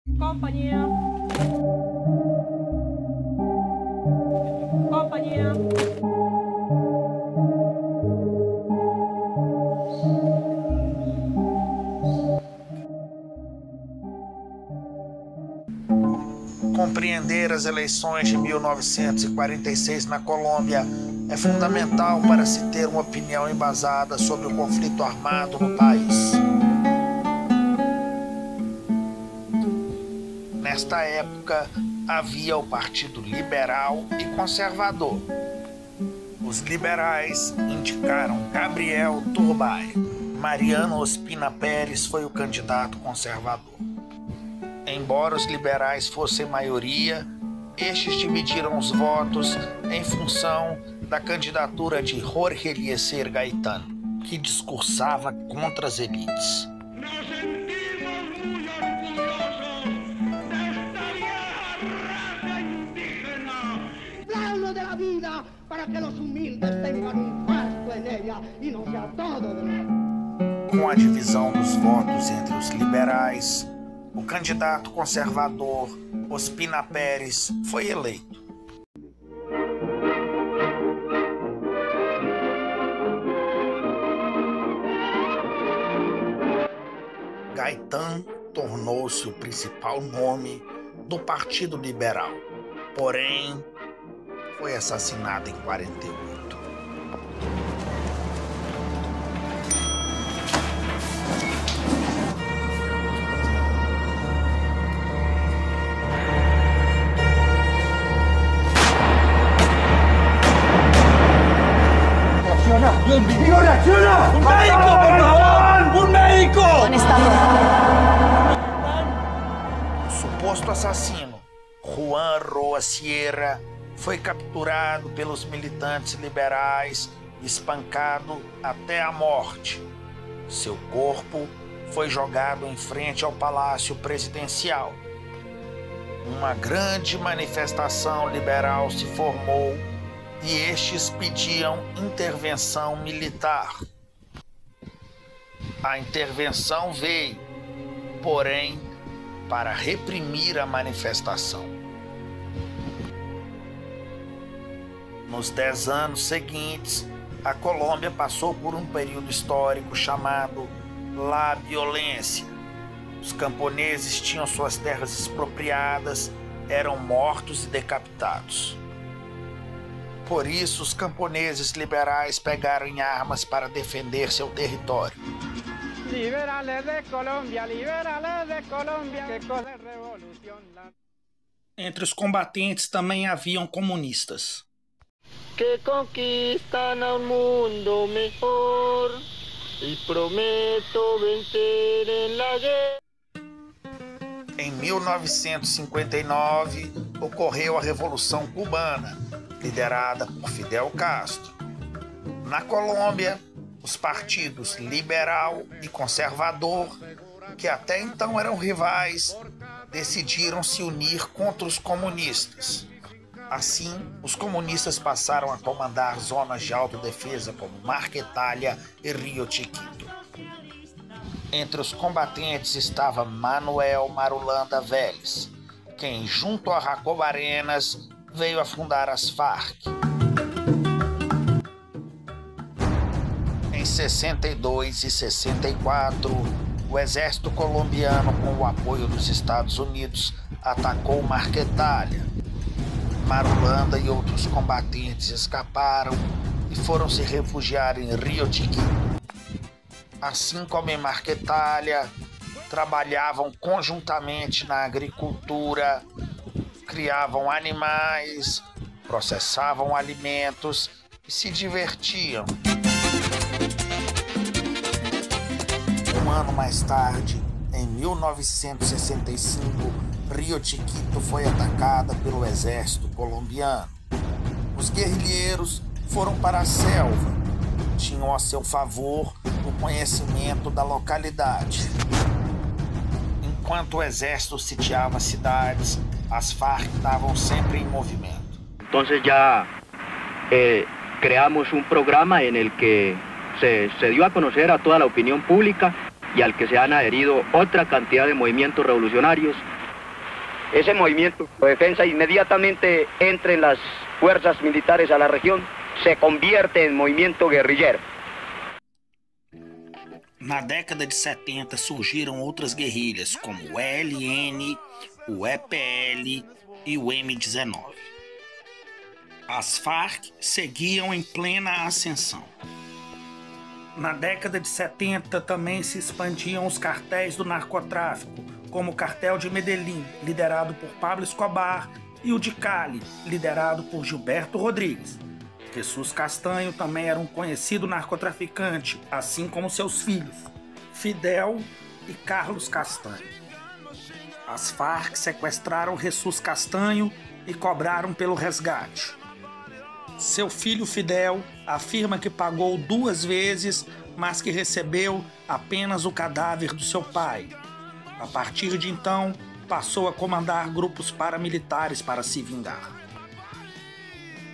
Compañía. Compañía. Compreender as eleições de 1946 na Colômbia é fundamental para se ter uma opinião embasada sobre o conflito armado no país. Nesta época, havia o Partido Liberal e Conservador. Os liberais indicaram Gabriel Turbay. Mariano Ospina Pérez foi o candidato conservador. Embora os liberais fossem maioria, estes dividiram os votos em função da candidatura de Jorge Eliezer Gaitán, que discursava contra as elites. Nos sentimos muy orgullosos de esta vieja raza indígena. Plano de la vida para que los humildes tengan un pasto en ella y no sea todo de nada. Com a divisão dos votos entre os liberais, o candidato conservador Ospina Pérez foi eleito. Gaitán tornou-se o principal nome do Partido Liberal, porém foi assassinado em 48. ¡Digo, reacciona! ¡Un médico, por favor! ¡Un médico! O suposto assassino, Juan Roa Sierra, foi capturado pelos militantes liberais e espancado até a morte. Seu corpo foi jogado em frente ao Palácio Presidencial. Uma grande manifestação liberal se formou e estes pediam intervenção militar. A intervenção veio, porém, para reprimir a manifestação. Nos 10 anos seguintes, a Colômbia passou por um período histórico chamado La Violência. Os camponeses tinham suas terras expropriadas, eram mortos e decapitados. Por isso, os camponeses liberais pegaram em armas para defender seu território. Liberales de Colombia, que cosa es revolución. Entre os combatentes também haviam comunistas. Que conquistan a un mundo mejor y prometo vencer en la guerra. Em 1959, ocorreu a Revolução Cubana, liderada por Fidel Castro. Na Colômbia, os partidos liberal e conservador, que até então eram rivais, decidiram se unir contra os comunistas. Assim, os comunistas passaram a comandar zonas de autodefesa como Marquetalia e Rio Chiquito. Entre os combatentes estava Manuel Marulanda Vélez, quem, junto a Jacobo Arenas, veio a fundar as Farc. Em 62 e 64, o exército colombiano, com o apoio dos Estados Unidos, atacou Marquetalia. Marulanda e outros combatentes escaparam e foram se refugiar em Rio Chiquito. Assim como em Marquetalia, trabalhavam conjuntamente na agricultura, criavam animais, processavam alimentos e se divertiam. Um ano mais tarde, em 1965, Rio Chiquito foi atacada pelo exército colombiano. Os guerrilheiros foram para a selva. Tinham a seu favor o conhecimento da localidade. Enquanto o exército sitiava cidades, as Farc estavam sempre em movimento. Então já creamos un programa en el que se dio a conocer a toda la opinión pública y al que se han adherido otra cantidad de movimientos revolucionarios ese movimiento de defensa inmediatamente entren las fuerzas militares a la región, se convierte en movimiento guerrillero. Na década de 70 surgiram outras guerrilhas, como o ELN, o EPL e o M19. As Farc seguiam em plena ascensão. Na década de 70 também se expandiam os cartéis do narcotráfico, como o cartel de Medellín, liderado por Pablo Escobar, e o de Cali, liderado por Gilberto Rodrigues. Jesus Castanho também era um conhecido narcotraficante, assim como seus filhos, Fidel e Carlos Castanho. As Farc sequestraram Jesus Castanho e cobraram pelo resgate. Seu filho Fidel afirma que pagou 2 vezes, mas que recebeu apenas o cadáver do seu pai. A partir de então, passou a comandar grupos paramilitares para se vingar.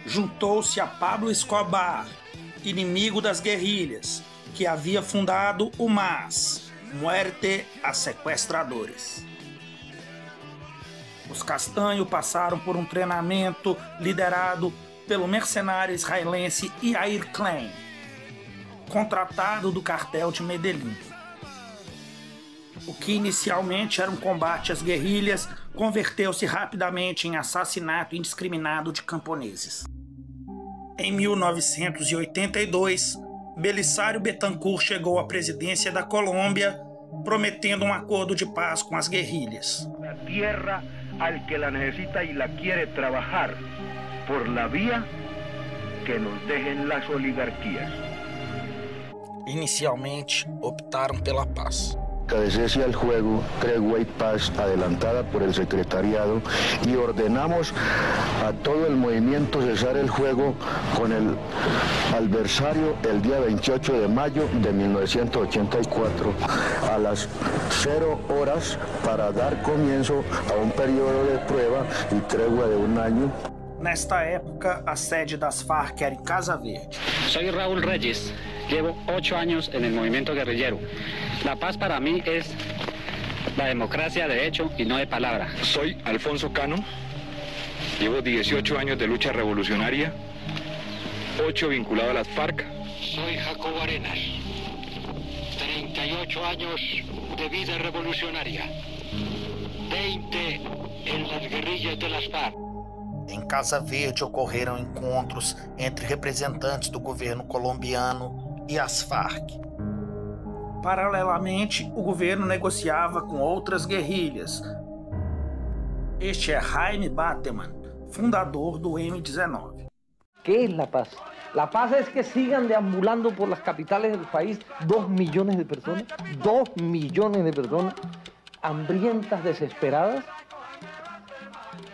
Juntou-se a Pablo Escobar, inimigo das guerrilhas, que havia fundado o MAS, Muerte a Sequestradores. Os Castanho passaram por um treinamento liderado pelo mercenário israelense Yair Klein, contratado do cartel de Medellín. O que inicialmente era um combate às guerrilhas converteu-se rapidamente em assassinato indiscriminado de camponeses. Em 1982, Belisário Bettencourt chegou à presidência da Colômbia, prometendo um acordo de paz com as guerrilhas. La tierra al que la necesita y la quiere trabajar por la vía que nos dejen las oligarquías. Inicialmente, optaram pela paz. Cese al juego, tregua y paz adelantada por el secretariado y ordenamos a todo el movimiento cesar el juego con el adversario el día 28 de mayo de 1984 a las 0 horas para dar comienzo a un periodo de prueba y tregua de 1 año. Nesta época, a sede das Farc era em Casa Verde. Soy Raúl Reyes, llevo 8 años en el movimiento guerrillero. La paz para mí es la democracia de hecho y no de palabra. Soy Alfonso Cano, llevo 18 años de lucha revolucionaria, 8 vinculado a las FARC. Soy Jacobo Arenas, 38 años de vida revolucionaria, 20 en las guerrillas de las FARC. Em Casa Verde ocorreram encontros entre representantes do governo colombiano e as Farc. Paralelamente, o governo negociava com outras guerrilhas. Este é Jaime Bateman, fundador do M19. ¿Qué es la paz? La paz es que sigan deambulando por las capitales del país 2 millones de personas, 2 millones de personas, hambrientas, desesperadas.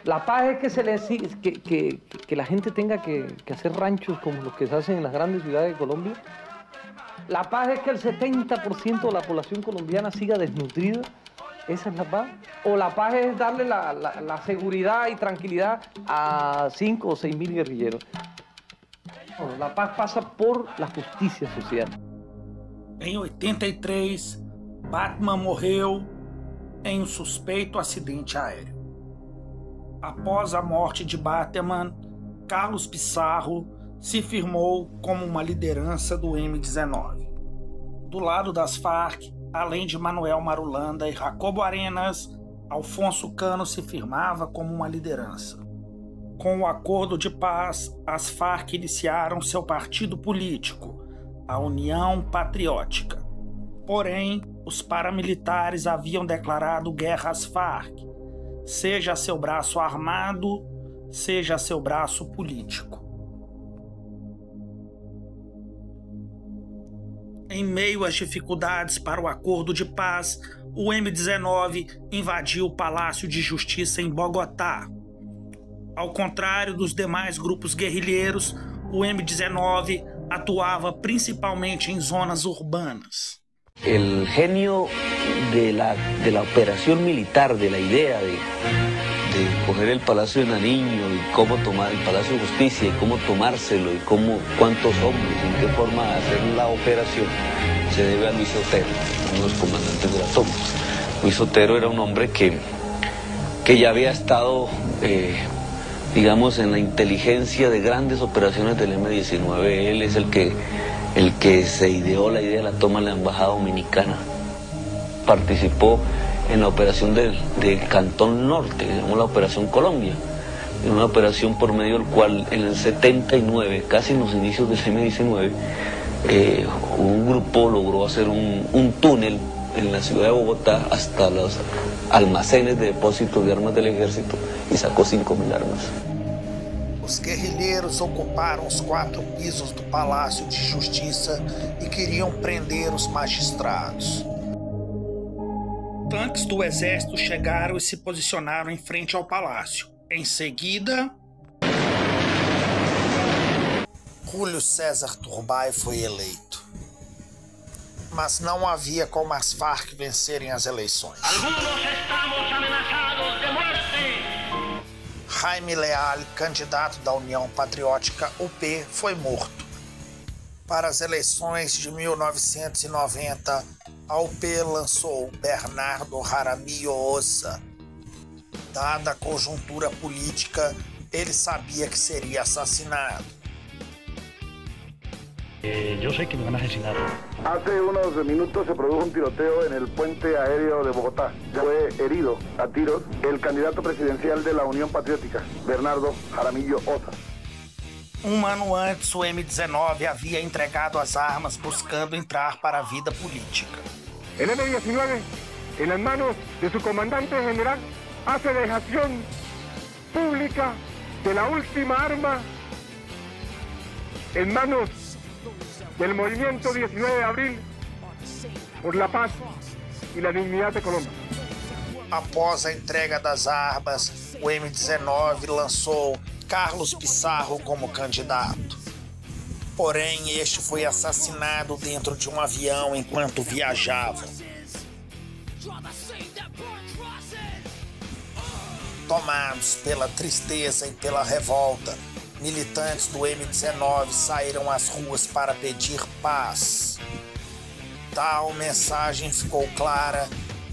La paz es que la gente tenga que hacer ranchos como los que se hacen en las grandes ciudades de Colombia. La paz es que el 70% de la población colombiana siga desnutrida. ¿Esa es la paz? ¿O la paz es darle la seguridad y tranquilidad a 5 o 6 mil guerrilleros? Bueno, la paz pasa por la justicia social. Em 83, Bateman morreu em um suspeito acidente aéreo. Após a morte de Bateman, Carlos Pizarro se firmou como uma liderança do M19. Do lado das Farc, além de Manuel Marulanda e Jacobo Arenas, Alfonso Cano se firmava como uma liderança. Com o acordo de paz, as Farc iniciaram seu partido político, a União Patriótica. Porém, os paramilitares haviam declarado guerra às Farc, seja a seu braço armado, seja a seu braço político. Em meio às dificuldades para o acordo de paz, o M19 invadiu o Palácio de Justiça em Bogotá. Ao contrário dos demais grupos guerrilheiros, o M19 atuava principalmente em zonas urbanas. El genio de la operación militar, de la idea de coger el Palacio de Nariño y cómo tomar el Palacio de Justicia y cómo tomárselo y cuántos hombres y en qué forma hacer la operación, se debe a Luis Otero, uno de los comandantes de la toma. Luis Otero era un hombre que que ya había estado, digamos, en la inteligencia de grandes operaciones del M-19. Él es el que se ideó la idea de la toma de la embajada dominicana. Participó en la operación del Cantón Norte, llamamos la Operación Colombia, en una operación por medio del cual en el 79, casi en los inicios del M-19, un grupo logró hacer un túnel en la ciudad de Bogotá hasta los almacenes de depósitos de armas del ejército y sacó 5.000 armas. Os guerrilheiros ocuparam os 4 pisos do Palácio de Justiça e queriam prender os magistrados. Tanques do exército chegaram e se posicionaram em frente ao palácio. Em seguida, Júlio César Turbay foi eleito. Mas não havia como as Farc vencerem as eleições. Jaime Leal, candidato da União Patriótica UP, foi morto. Para as eleições de 1990, a UP lançou Bernardo Jaramillo Ossa. Dada a conjuntura política, ele sabia que seria assassinado. Yo sé que me van a asesinar. Hace unos minutos se produjo un tiroteo en el puente aéreo de Bogotá. Ya fue herido a tiros el candidato presidencial de la Unión Patriótica, Bernardo Jaramillo Ossa. Um ano antes, o M-19 havia entregado as armas buscando entrar para a vida política. El M-19, en las manos de su comandante general, hace dejación pública de la última arma en manos del movimiento 19 de abril por la paz y la dignidad de Colombia. Após a entrega das armas, o M-19 lançou Carlos Pizarro como candidato. Porém, este foi assassinado dentro de um avião enquanto viajava. Tomados pela tristeza e pela revolta, militantes do M-19 saíram às ruas para pedir paz. Tal mensagem ficou clara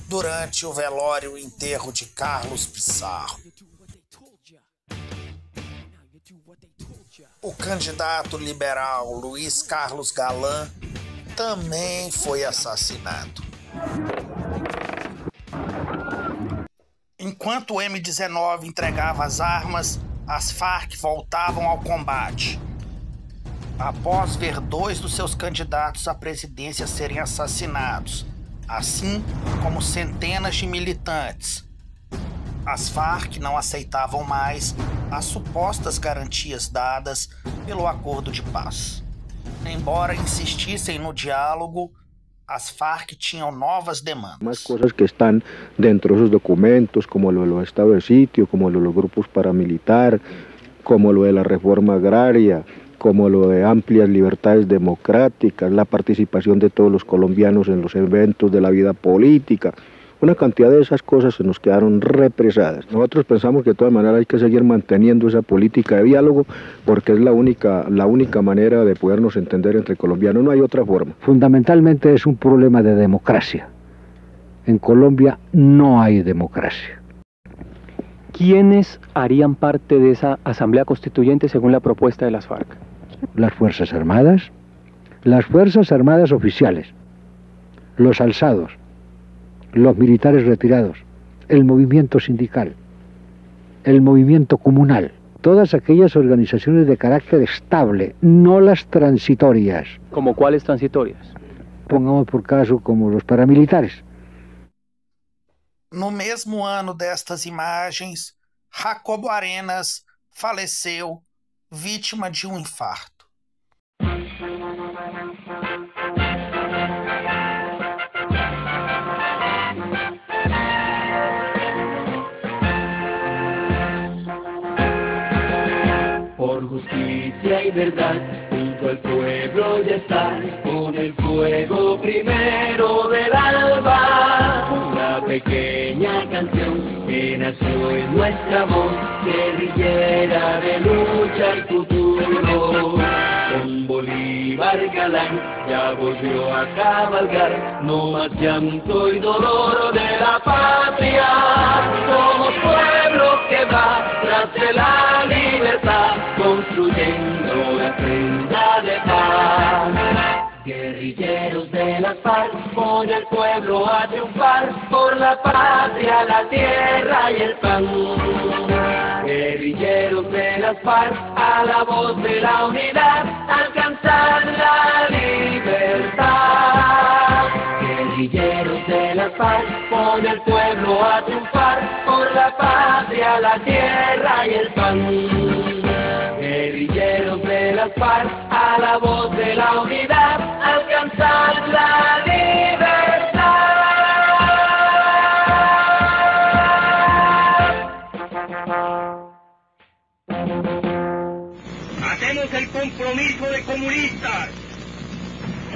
durante o velório e enterro de Carlos Pizarro. O candidato liberal Luiz Carlos Galan também foi assassinado. Enquanto o M-19 entregava as armas, as Farc voltavam ao combate. Após ver 2 dos seus candidatos à presidência serem assassinados, assim como centenas de militantes, as Farc não aceitavam mais as supostas garantias dadas pelo acordo de paz. Embora insistissem no diálogo, as Farc tinham novas demandas. Más cosas que están dentro de esos documentos, como lo de los estados de sitio, como lo de los grupos paramilitares, como lo de la reforma agraria, como lo de amplias libertades democráticas, la participación de todos los colombianos en los eventos de la vida política. Una cantidad de esas cosas se nos quedaron represadas. Nosotros pensamos que de todas maneras hay que seguir manteniendo esa política de diálogo porque es la única manera de podernos entender entre colombianos, no hay otra forma. Fundamentalmente es un problema de democracia. En Colombia no hay democracia. ¿Quiénes harían parte de esa asamblea constituyente según la propuesta de las FARC? Las Fuerzas Armadas oficiales, los alzados, los militares retirados, el movimiento sindical, el movimiento comunal, todas aquellas organizaciones de carácter estable, no las transitorias. ¿Como cuáles transitorias? Pongamos por caso como los paramilitares. No mesmo ano destas imagens, Jacobo Arenas faleceu vítima de um infarto. Por justicia y verdad, junto al pueblo ya está, con el fuego primero del alba. Una pequeña canción que nació en nuestra voz, guerrillera de lucha y futuro. Con Bolívar galán ya volvió a cabalgar, no más llanto y dolor de la patria. Somos FARC, con el pueblo a triunfar, por la patria, la tierra y el pan. Guerrilleros de las FARC, a la voz de la unidad, alcanzar la libertad. Guerrilleros de las FARC, con el pueblo a triunfar, por la patria, la tierra y el pan. Guerrilleros de las FARC, a la voz de la unidad, alcanzar la libertad. Hacemos el compromiso de comunistas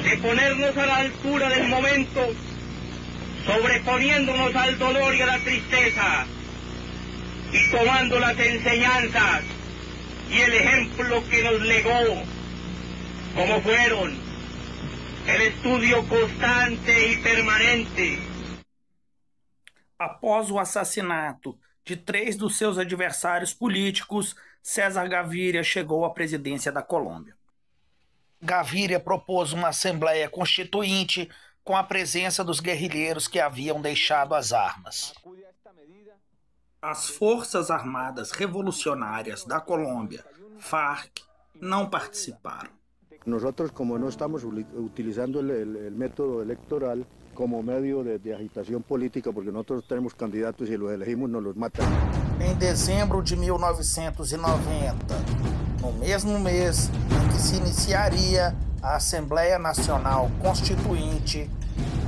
de ponernos a la altura del momento, sobreponiéndonos al dolor y a la tristeza y tomando las enseñanzas y el ejemplo que nos legó, como fueron el estudio constante e permanente. Após o assassinato de 3 dos seus adversários políticos, César Gaviria chegou à presidência da Colômbia. Gaviria propôs uma Assembleia Constituinte com a presença dos guerrilheiros que haviam deixado as armas. As Forças Armadas Revolucionárias da Colômbia, FARC, não participaram. Nosotros, como no estamos utilizando el método electoral como medio de agitación política, porque nosotros tenemos candidatos y los elegimos, nos los matan. Em dezembro de 1990, no mesmo mês em que se iniciaria a Assembleia Nacional Constituinte,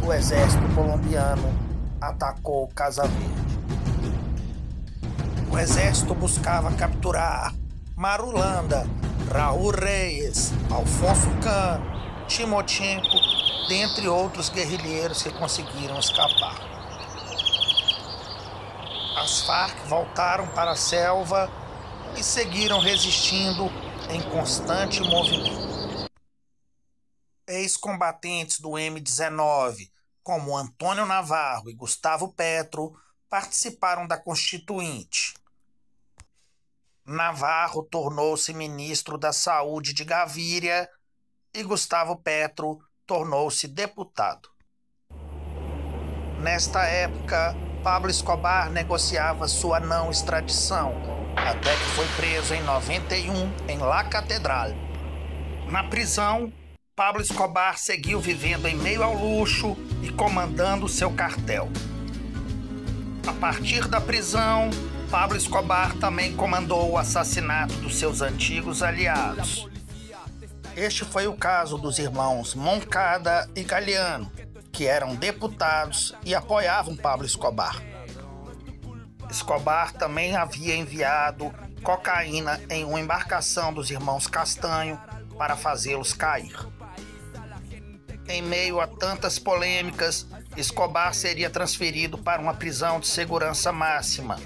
o exército colombiano atacou Casa Verde. O exército buscava capturar Marulanda, Raul Reyes, Alfonso Cano, Timochenko, dentre outros guerrilheiros que conseguiram escapar. As FARC voltaram para a selva e seguiram resistindo em constante movimento. Ex-combatentes do M-19, como Antônio Navarro e Gustavo Petro, participaram da Constituinte. Navarro tornou-se ministro da Saúde de Gaviria e Gustavo Petro tornou-se deputado. Nesta época, Pablo Escobar negociava sua não extradição, até que foi preso em 91 em La Catedral. Na prisão, Pablo Escobar seguiu vivendo em meio ao luxo e comandando seu cartel. A partir da prisão, Pablo Escobar também comandou o assassinato dos seus antigos aliados. Este foi o caso dos irmãos Moncada e Galeano, que eram deputados e apoiavam Pablo Escobar. Escobar também havia enviado cocaína em uma embarcação dos irmãos Castanho para fazê-los cair. Em meio a tantas polêmicas, Escobar seria transferido para uma prisão de segurança máxima,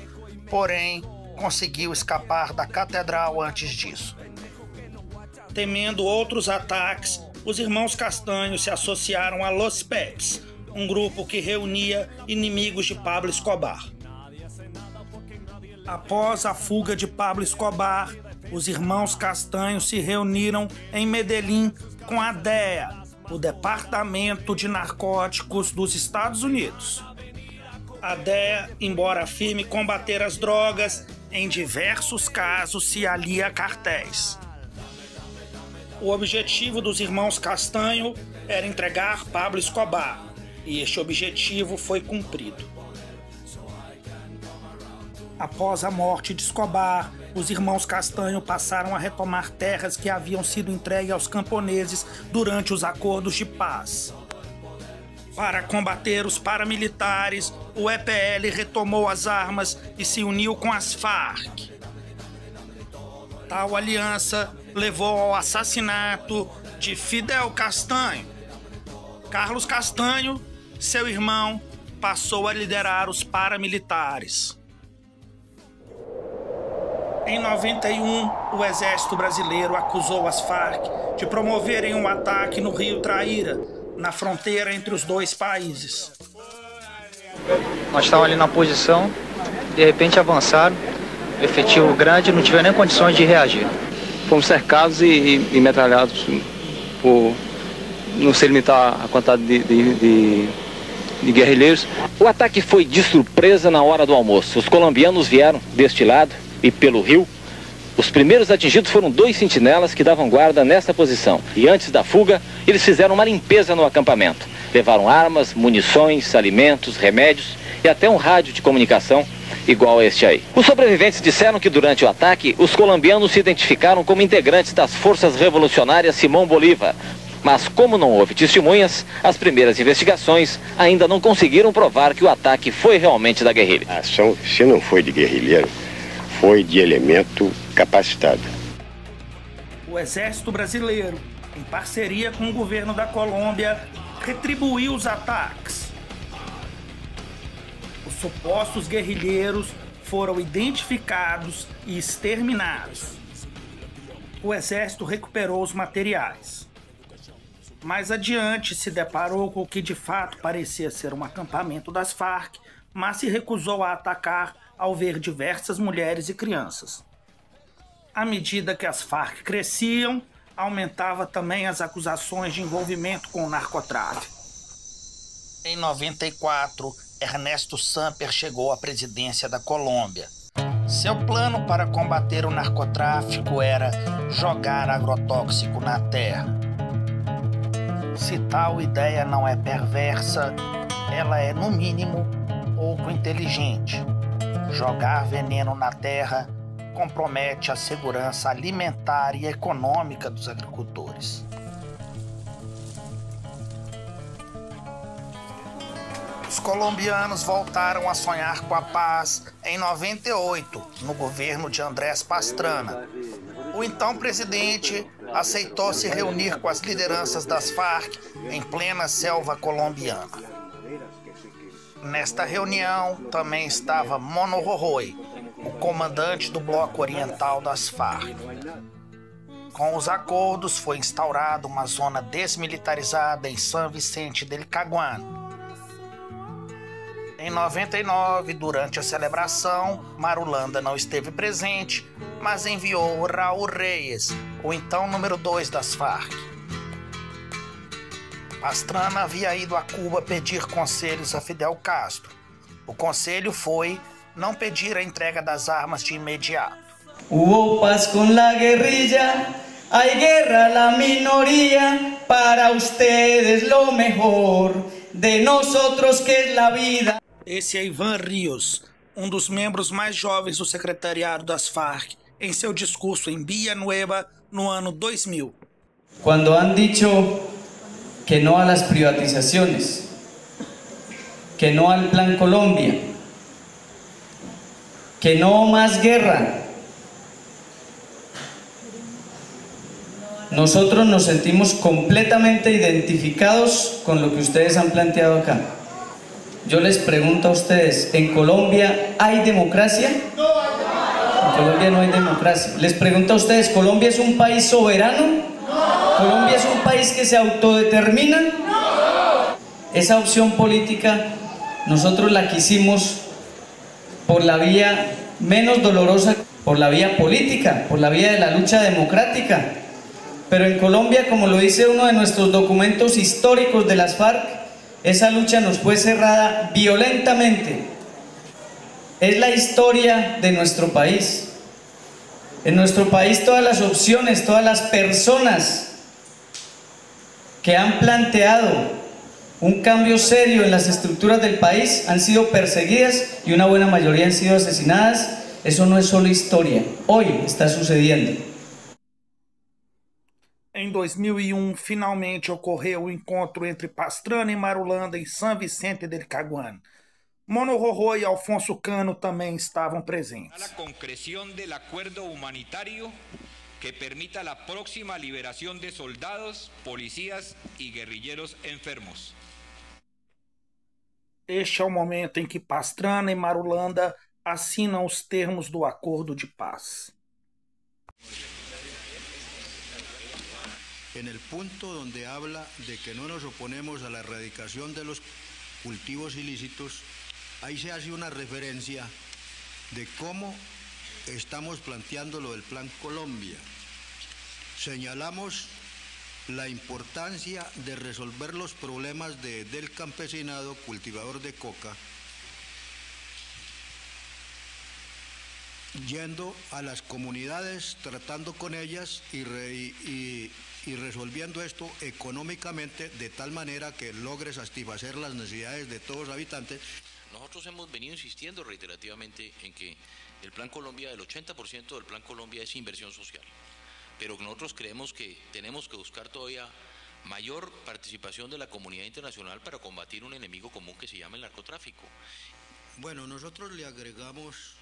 porém, conseguiu escapar da catedral antes disso. Temendo outros ataques, os irmãos Castanho se associaram a Los Peps, um grupo que reunia inimigos de Pablo Escobar. Após a fuga de Pablo Escobar, os irmãos Castanho se reuniram em Medellín com a DEA, o Departamento de Narcóticos dos Estados Unidos. A DEA, embora afirme combater as drogas, em diversos casos se alia a cartéis. O objetivo dos irmãos Castanho era entregar Pablo Escobar, e este objetivo foi cumprido. Após a morte de Escobar, os irmãos Castanho passaram a retomar terras que haviam sido entregues aos camponeses durante os acordos de paz. Para combater os paramilitares, o EPL retomou as armas e se uniu com as FARC. Tal aliança levou ao assassinato de Fidel Castanho. Carlos Castanho, seu irmão, passou a liderar os paramilitares. Em 91, o exército brasileiro acusou as FARC de promoverem um ataque no Rio Traíra, na fronteira entre os dois países. Nós estávamos ali na posição, de repente avançaram, efetivo grande, não tiveram nem condições de reagir. Fomos cercados e metralhados por não sei limitar a quantidade de guerrilheiros. O ataque foi de surpresa na hora do almoço. Os colombianos vieram deste lado e pelo rio. Os primeiros atingidos foram 2 sentinelas que davam guarda nessa posição. E antes da fuga, eles fizeram uma limpeza no acampamento. Levaram armas, munições, alimentos, remédios e até um rádio de comunicação igual a este aí. Os sobreviventes disseram que durante o ataque, os colombianos se identificaram como integrantes das Forças Revolucionárias Simón Bolívar. Mas como não houve testemunhas, as primeiras investigações ainda não conseguiram provar que o ataque foi realmente da guerrilha. A ação, se não foi de guerrilheiro, foi de elemento capacitado. O Exército Brasileiro, em parceria com o governo da Colômbia, retribuiu os ataques. Os supostos guerrilheiros foram identificados e exterminados. O Exército recuperou os materiais. Mais adiante se deparou com o que de fato parecia ser um acampamento das Farc, mas se recusou a atacar ao ver diversas mulheres e crianças. À medida que as Farc cresciam, aumentava também as acusações de envolvimento com o narcotráfico. Em 94, Ernesto Samper chegou à presidência da Colômbia. Seu plano para combater o narcotráfico era jogar agrotóxico na terra. Se tal ideia não é perversa, ela é, no mínimo, pouco inteligente. Jogar veneno na terra compromete a segurança alimentar e econômica dos agricultores. Os colombianos voltaram a sonhar com a paz em 98, no governo de Andrés Pastrana. O então presidente aceitou se reunir com as lideranças das Farc em plena selva colombiana. Nesta reunião também estava Mono Rorroy, o comandante do bloco oriental das Farc. Com os acordos foi instaurada uma zona desmilitarizada em San Vicente del Caguán. Em 99, durante a celebração, Marulanda não esteve presente, mas enviou Raul Reyes, o então número 2 das Farc. Pastrana havia ido a Cuba pedir conselhos a Fidel Castro. O conselho foi não pedir a entrega das armas de imediato. Hubo paz con la guerrilla, hay guerra la minoría, para ustedes lo mejor, de nosotros que es la vida. Esse é Ivan Rios, um dos membros mais jovens do secretariado das Farc, em seu discurso em Villanueva no ano 2000. Quando han dicho que no a las privatizaciones, que no al Plan Colombia, que no más guerra, nosotros nos sentimos completamente identificados con lo que ustedes han planteado acá. Yo les pregunto a ustedes, ¿en Colombia hay democracia? En Colombia no hay democracia. Les pregunto a ustedes, ¿Colombia es un país soberano? ¿Colombia es un país que se autodetermina? Esa opción política nosotros la quisimos por la vía menos dolorosa, por la vía política, por la vía de la lucha democrática. Pero en Colombia, como lo dice uno de nuestros documentos históricos de las FARC, esa lucha nos fue cerrada violentamente. Es la historia de nuestro país. En nuestro país todas las opciones, todas las personas que han planteado un cambio serio en las estructuras del país han sido perseguidas y una buena mayoría han sido asesinadas. Eso no es solo historia, hoy está sucediendo. Em 2001, finalmente ocorreu o encontro entre Pastrana e Marulanda em San Vicente del Caguán. Mono Rorroy e Alfonso Cano também estavam presentes. La concreción del acuerdo humanitario que permita la próxima liberación de soldados, policías y guerrilleros enfermos. Este é o momento em que Pastrana e Marulanda assinam os termos do acordo de paz. En el punto donde habla de que no nos oponemos a la erradicación de los cultivos ilícitos, ahí se hace una referencia de cómo estamos planteando lo del Plan Colombia. Señalamos la importancia de resolver los problemas del campesinado cultivador de coca, yendo a las comunidades, tratando con ellas y resolviendo esto económicamente de tal manera que logre satisfacer las necesidades de todos los habitantes. Nosotros hemos venido insistiendo reiterativamente en que el Plan Colombia, el 80% del Plan Colombia es inversión social, pero nosotros creemos que tenemos que buscar todavía mayor participación de la comunidad internacional para combatir un enemigo común que se llama el narcotráfico. Bueno, nosotros le agregamos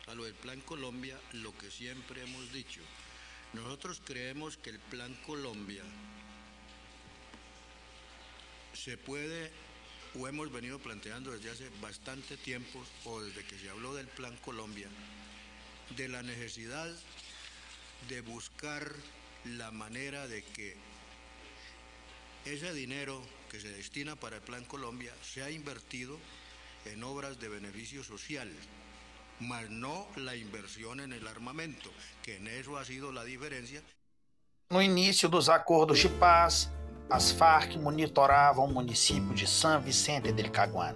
a lo del Plan Colombia lo que siempre hemos dicho. Nosotros creemos que el Plan Colombia se puede, o hemos venido planteando desde hace bastante tiempo, o desde que se habló del Plan Colombia, de la necesidad de buscar la manera de que ese dinero que se destina para el Plan Colombia sea invertido en obras de beneficio social, mas no la inversión en el armamento, que en eso ha sido la diferencia. No início dos acordos de paz, as Farc monitoravam o município de São Vicente del Caguán.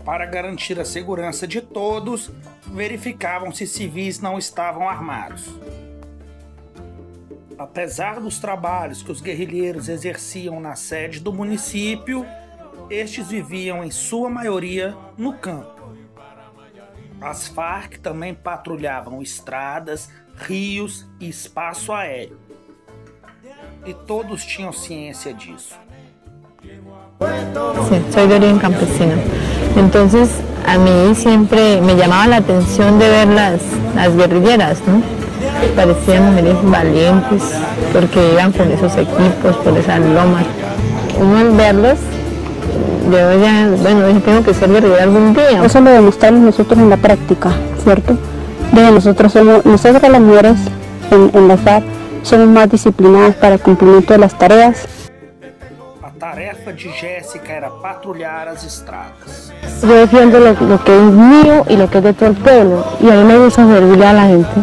Para garantir a segurança de todos, verificavam se civis não estavam armados. Apesar dos trabalhos que os guerrilheiros exerciam na sede do município, estes viviam em sua maioria no campo. As Farc também patrulhavam estradas, rios e espaço aéreo. E todos tinham ciência disso. Sí, soy de origen campesino. Entonces, a mí siempre me llamaba la atención de ver las guerrilleras, ¿no? Parecían mujeres valientes porque iban con esos equipos, por esas lomas. Uno al verlos, yo ya, bueno, tengo que ser guerrillera algún día. Eso lo demostramos nosotros en la práctica, ¿cierto? Nosotros las mujeres en la FARC somos más disciplinadas para el cumplimiento de las tareas. A tarefa de Jéssica era patrulhar as estradas. Yo defiendo lo que es mío y lo que es de todo el pueblo, y a mí me gusta servirle a la gente.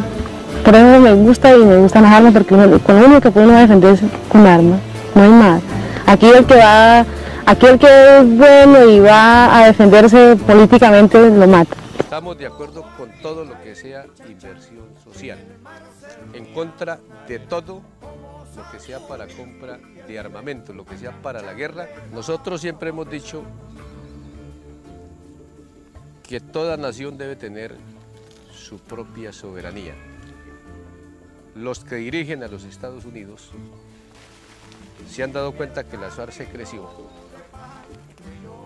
Por eso me gusta y me gustan las armas, porque con lo único que puede uno defender es con armas, no hay más. Aquí el que es bueno y va a defenderse políticamente lo mata. Estamos de acuerdo con todo lo que sea inversión social, en contra de todo lo que sea para compra de armamento, lo que sea para la guerra. Nosotros siempre hemos dicho que toda nación debe tener su propia soberanía. Los que dirigen a los Estados Unidos se han dado cuenta que la FARC se creció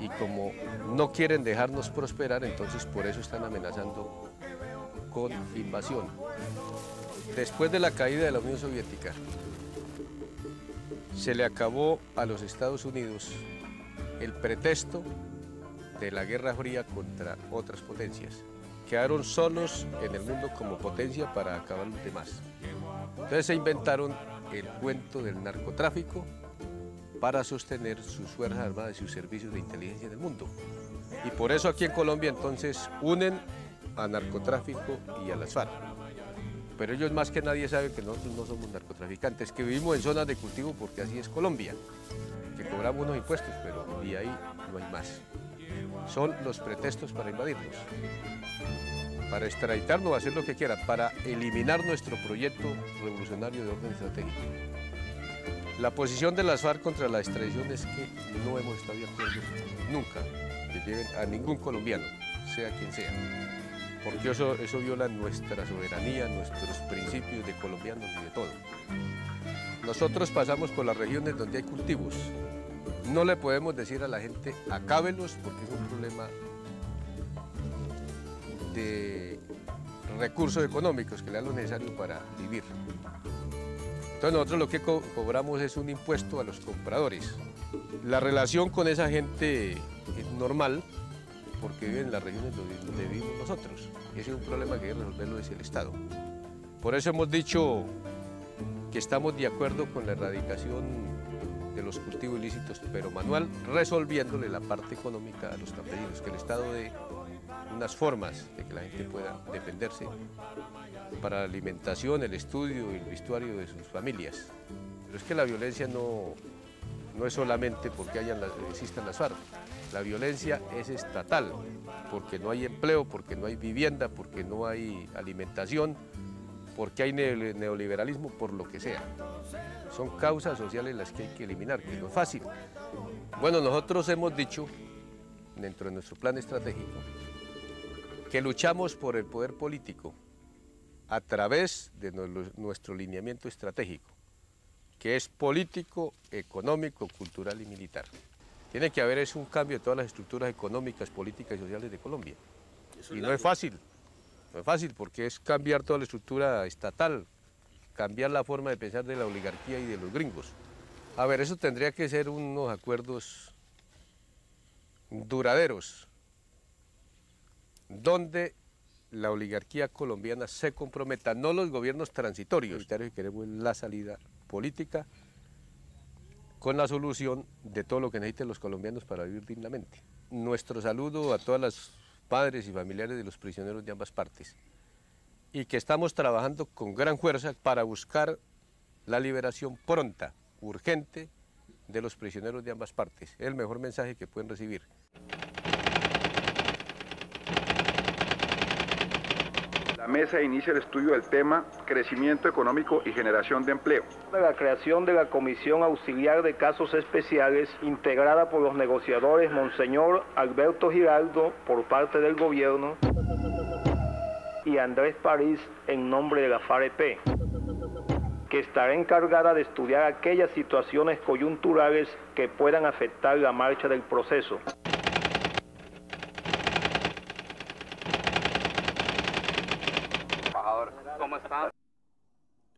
y como no quieren dejarnos prosperar, entonces por eso están amenazando con invasión. Después de la caída de la Unión Soviética, se le acabó a los Estados Unidos el pretexto de la Guerra Fría contra otras potencias. Quedaron solos en el mundo como potencia para acabar los demás. Entonces se inventaron el cuento del narcotráfico para sostener sus fuerzas armadas y sus servicios de inteligencia en el mundo. Y por eso aquí en Colombia entonces unen a narcotráfico y a las FARC. Pero ellos más que nadie saben que nosotros no somos narcotraficantes, que vivimos en zonas de cultivo porque así es Colombia, que cobramos unos impuestos, pero de ahí no hay más. Son los pretextos para invadirnos, para extraditarnos, hacer lo que quieran, para eliminar nuestro proyecto revolucionario de orden estratégico. La posición de las FARC contra la extradición es que no hemos estado de acuerdo nunca que lleven a ningún colombiano, sea quien sea, porque eso viola nuestra soberanía, nuestros principios de colombianos y de todo. Nosotros pasamos por las regiones donde hay cultivos. No le podemos decir a la gente, acábelos, porque es un problema de recursos económicos que le dan lo necesario para vivir. Entonces nosotros lo que cobramos es un impuesto a los compradores. La relación con esa gente es normal, porque viven en las regiones donde vivimos nosotros. Ese es un problema que hay que resolverlo desde el Estado. Por eso hemos dicho que estamos de acuerdo con la erradicación de los cultivos ilícitos, pero manual, resolviéndole la parte económica a los campesinos, que el Estado dé unas formas de que la gente pueda defenderse para la alimentación, el estudio y el vestuario de sus familias. Pero es que la violencia no es solamente porque existan las FARC. La violencia es estatal, porque no hay empleo, porque no hay vivienda, porque no hay alimentación, porque hay neoliberalismo, por lo que sea. Son causas sociales las que hay que eliminar, que no es fácil. Bueno, nosotros hemos dicho, dentro de nuestro plan estratégico, que luchamos por el poder político a través de nuestro lineamiento estratégico, que es político, económico, cultural y militar. Tiene que haber un cambio de todas las estructuras económicas, políticas y sociales de Colombia. Y no es fácil, porque es cambiar toda la estructura estatal, cambiar la forma de pensar de la oligarquía y de los gringos. A ver, eso tendría que ser unos acuerdos duraderos, donde la oligarquía colombiana se comprometa, no los gobiernos transitorios, que queremos la salida política con la solución de todo lo que necesiten los colombianos para vivir dignamente. Nuestro saludo a todas las padres y familiares de los prisioneros de ambas partes y que estamos trabajando con gran fuerza para buscar la liberación pronta, urgente, de los prisioneros de ambas partes. Es el mejor mensaje que pueden recibir. La mesa inicia el estudio del tema crecimiento económico y generación de empleo. La creación de la Comisión Auxiliar de Casos Especiales, integrada por los negociadores Monseñor Alberto Giraldo por parte del gobierno y Andrés París en nombre de la FAREP, que estará encargada de estudiar aquellas situaciones coyunturales que puedan afectar la marcha del proceso.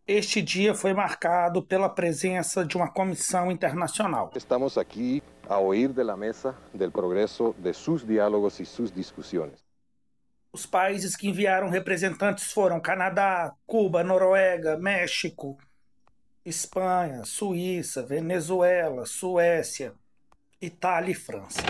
Este dia foi marcado pela presença de uma comissão internacional. Estamos aquí a oír de la mesa del progreso de sus diálogos y sus discusiones. Os países que enviaram representantes foram Canadá, Cuba, Noruega, México, Espanha, Suíça, Venezuela, Suécia, Itália e França.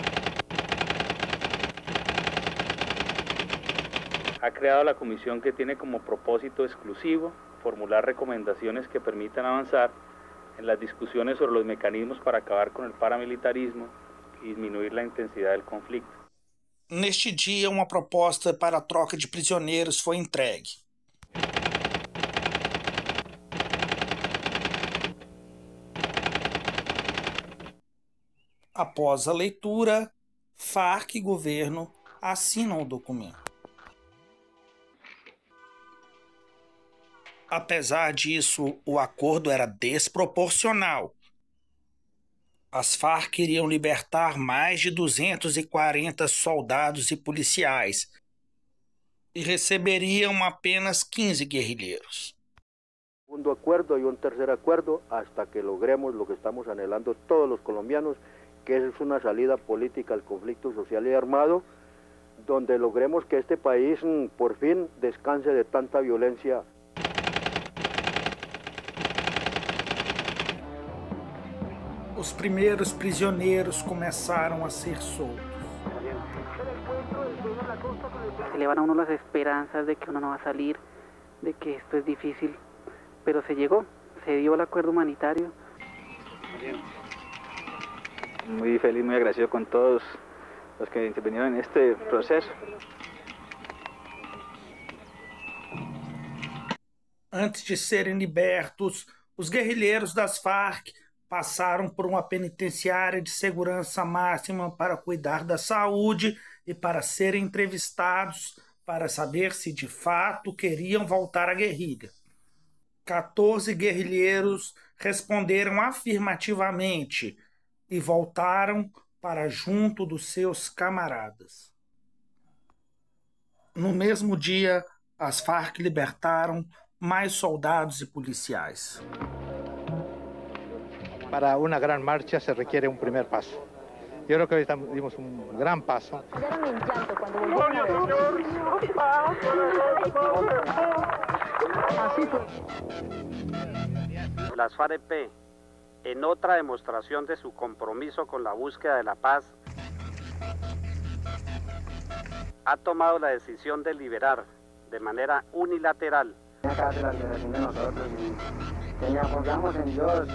Ha creado la comisión que tiene como propósito exclusivo formular recomendaciones que permitan avanzar en las discusiones sobre los mecanismos para acabar con el paramilitarismo y disminuir la intensidad del conflicto. Neste dia, uma proposta para a troca de prisioneiros foi entregue. Após a leitura, FARC e governo assinam o documento. Apesar disso, o acordo era desproporcional. As Farc queriam libertar mais de 240 soldados e policiais e receberiam apenas 15 guerrilheiros. Segundo acuerdo y un tercer acuerdo hasta que logremos lo que estamos anhelando todos los colombianos, que es una salida política al conflicto social y armado, donde logremos que este país por fin descanse de tanta violencia. Os primeiros prisioneiros começaram a ser soltos. Se le van a uno las esperanzas de que uno no va a salir, de que esto es difícil, pero se llegó, se dio el acuerdo humanitario. Muy feliz, muy agradecido con todos los que intervinieron en este proceso. Antes de serem libertos, os guerrilheiros das Farc passaram por uma penitenciária de segurança máxima para cuidar da saúde e para serem entrevistados para saber se de fato queriam voltar à guerrilha. 14 guerrilheiros responderam afirmativamente e voltaram para junto dos seus camaradas. No mesmo dia, as Farc libertaram mais soldados e policiais. Para una gran marcha se requiere un primer paso. Yo creo que hoy dimos un gran paso. Las FAREP, en otra demostración de su compromiso con la búsqueda de la paz, ha tomado la decisión de liberar de manera unilateral que nos apoyamos en Dios.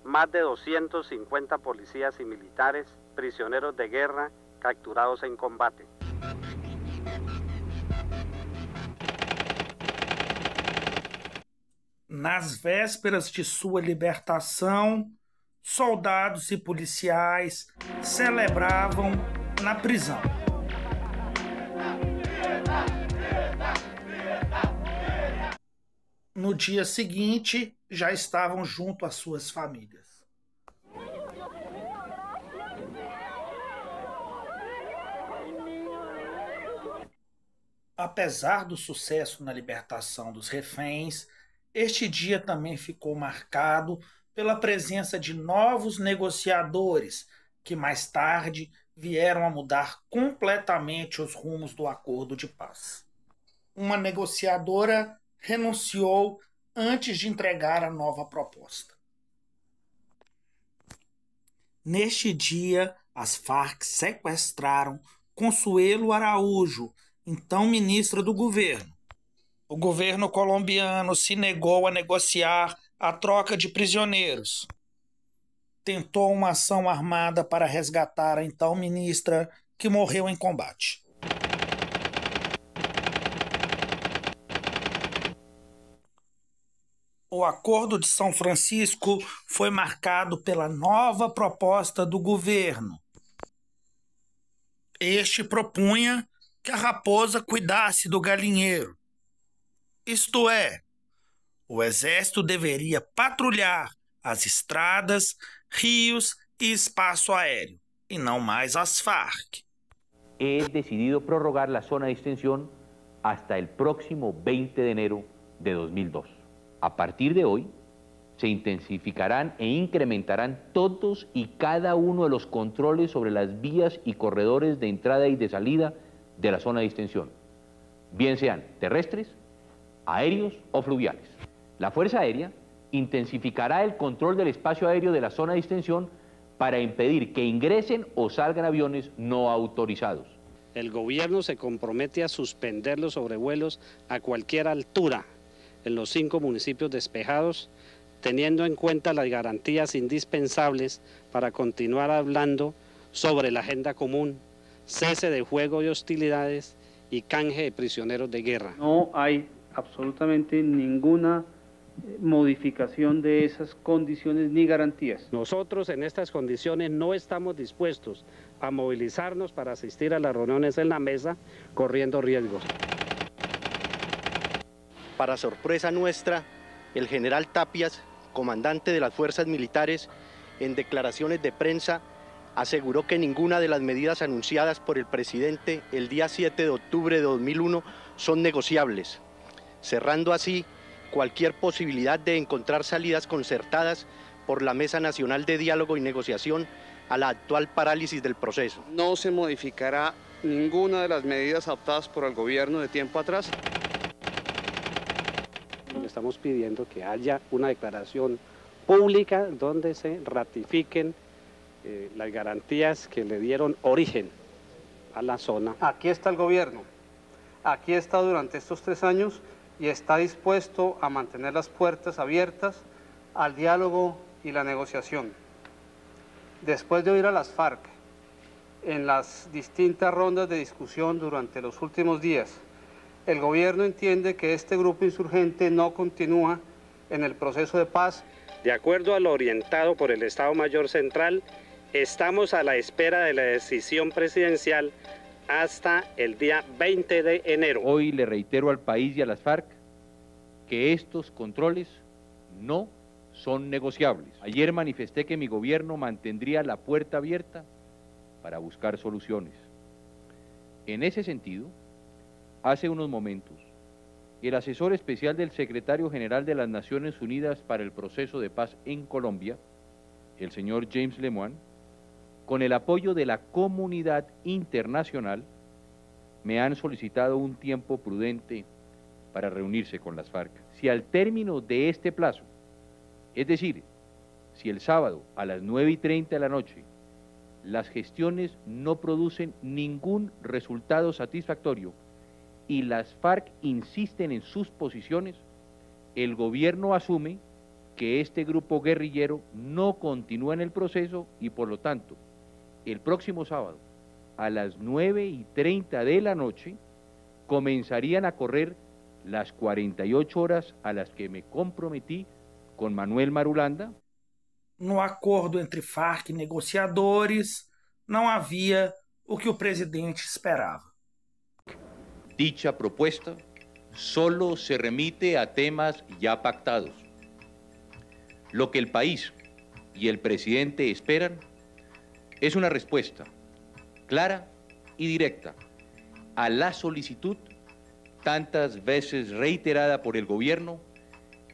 Más de 250 policías y militares, prisioneros de guerra, capturados en combate. Nas vésperas de sua libertação, soldados e policiais celebravam na prisão. No dia seguinte, já estavam junto às suas famílias. Apesar do sucesso na libertação dos reféns, este dia também ficou marcado pela presença de novos negociadores, que mais tarde vieram a mudar completamente os rumos do acordo de paz. Uma negociadora renunciou antes de entregar a nova proposta. Neste dia, as Farc sequestraram Consuelo Araújo, então ministra do governo. O governo colombiano se negou a negociar a troca de prisioneiros. Tentou uma ação armada para resgatar a então ministra, que morreu em combate. O Acordo de São Francisco foi marcado pela nova proposta do governo. Este propunha que a raposa cuidasse do galinheiro. Isto é, o exército deveria patrulhar as estradas, rios e espaço aéreo, e não mais as Farc. He decidido prorrogar la zona de extensión hasta el próximo 20 de enero de 2002. A partir de hoy, se intensificarán e incrementarán todos y cada uno de los controles sobre las vías y corredores de entrada y de salida de la zona de extensión, bien sean terrestres, aéreos o fluviales. La Fuerza Aérea intensificará el control del espacio aéreo de la zona de extensión para impedir que ingresen o salgan aviones no autorizados. El gobierno se compromete a suspender los sobrevuelos a cualquier altura en los 5 municipios despejados, teniendo en cuenta las garantías indispensables para continuar hablando sobre la agenda común, cese de fuego y hostilidades y canje de prisioneros de guerra. No hay absolutamente ninguna modificación de esas condiciones ni garantías. Nosotros en estas condiciones no estamos dispuestos a movilizarnos para asistir a las reuniones en la mesa, corriendo riesgos. Para sorpresa nuestra, el general Tapias, comandante de las fuerzas militares, en declaraciones de prensa, aseguró que ninguna de las medidas anunciadas por el presidente el día 7 de octubre de 2001 son negociables, cerrando así cualquier posibilidad de encontrar salidas concertadas por la Mesa Nacional de Diálogo y Negociación a la actual parálisis del proceso. No se modificará ninguna de las medidas adoptadas por el gobierno de tiempo atrás. Estamos pidiendo que haya una declaración pública donde se ratifiquen las garantías que le dieron origen a la zona. Aquí está el gobierno, aquí está durante estos 3 años y está dispuesto a mantener las puertas abiertas al diálogo y la negociación. Después de oír a las FARC en las distintas rondas de discusión durante los últimos días, el gobierno entiende que este grupo insurgente no continúa en el proceso de paz. De acuerdo a lo orientado por el Estado Mayor Central, estamos a la espera de la decisión presidencial hasta el día 20 de enero. Hoy le reitero al país y a las FARC que estos controles no son negociables. Ayer manifesté que mi gobierno mantendría la puerta abierta para buscar soluciones. En ese sentido, hace unos momentos, el asesor especial del secretario general de las Naciones Unidas para el proceso de paz en Colombia, el señor James Lemoine, con el apoyo de la comunidad internacional, me han solicitado un tiempo prudente para reunirse con las FARC. Si al término de este plazo, es decir, si el sábado a las 9:30 de la noche, las gestiones no producen ningún resultado satisfactorio y las FARC insisten en sus posiciones, el gobierno asume que este grupo guerrillero no continúa en el proceso y por lo tanto, el próximo sábado, a las 9:30 de la noche, comenzarían a correr las 48 horas a las que me comprometí con Manuel Marulanda. No acordo entre Farc e negociadores, não havia o que o presidente esperava. Dicha propuesta solo se remite a temas ya pactados. Lo que el país y el presidente esperan es una respuesta clara y directa a la solicitud tantas veces reiterada por el gobierno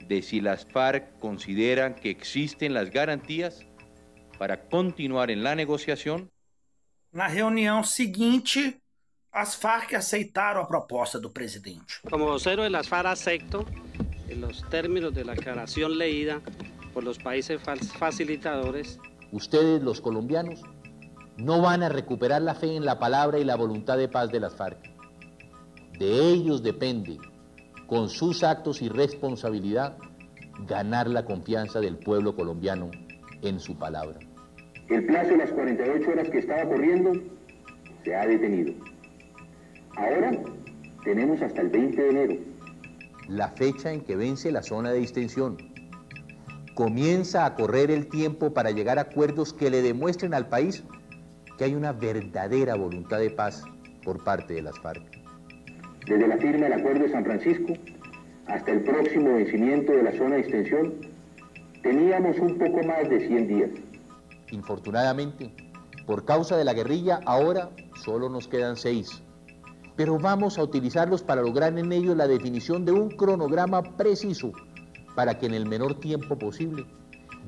de si las FARC consideran que existen las garantías para continuar en la negociación. Na reunião seguinte, as Farc aceitaram a proposta do presidente. Como vocero de las FARC acepto en los términos de la aclaración leída por los países facilitadores. Ustedes, los colombianos, no van a recuperar la fe en la palabra y la voluntad de paz de las FARC. De ellos depende, con sus actos y responsabilidad, ganar la confianza del pueblo colombiano en su palabra. El plazo de las 48 horas que estaba corriendo se ha detenido. Ahora tenemos hasta el 20 de enero. La fecha en que vence la zona de distensión. Comienza a correr el tiempo para llegar a acuerdos que le demuestren al país que hay una verdadera voluntad de paz por parte de las FARC. Desde la firma del Acuerdo de San Francisco hasta el próximo vencimiento de la zona de distensión, teníamos un poco más de 100 días. Infortunadamente, por causa de la guerrilla, ahora solo nos quedan 6. Pero vamos a utilizarlos para lograr en ellos la definición de un cronograma preciso para que en el menor tiempo posible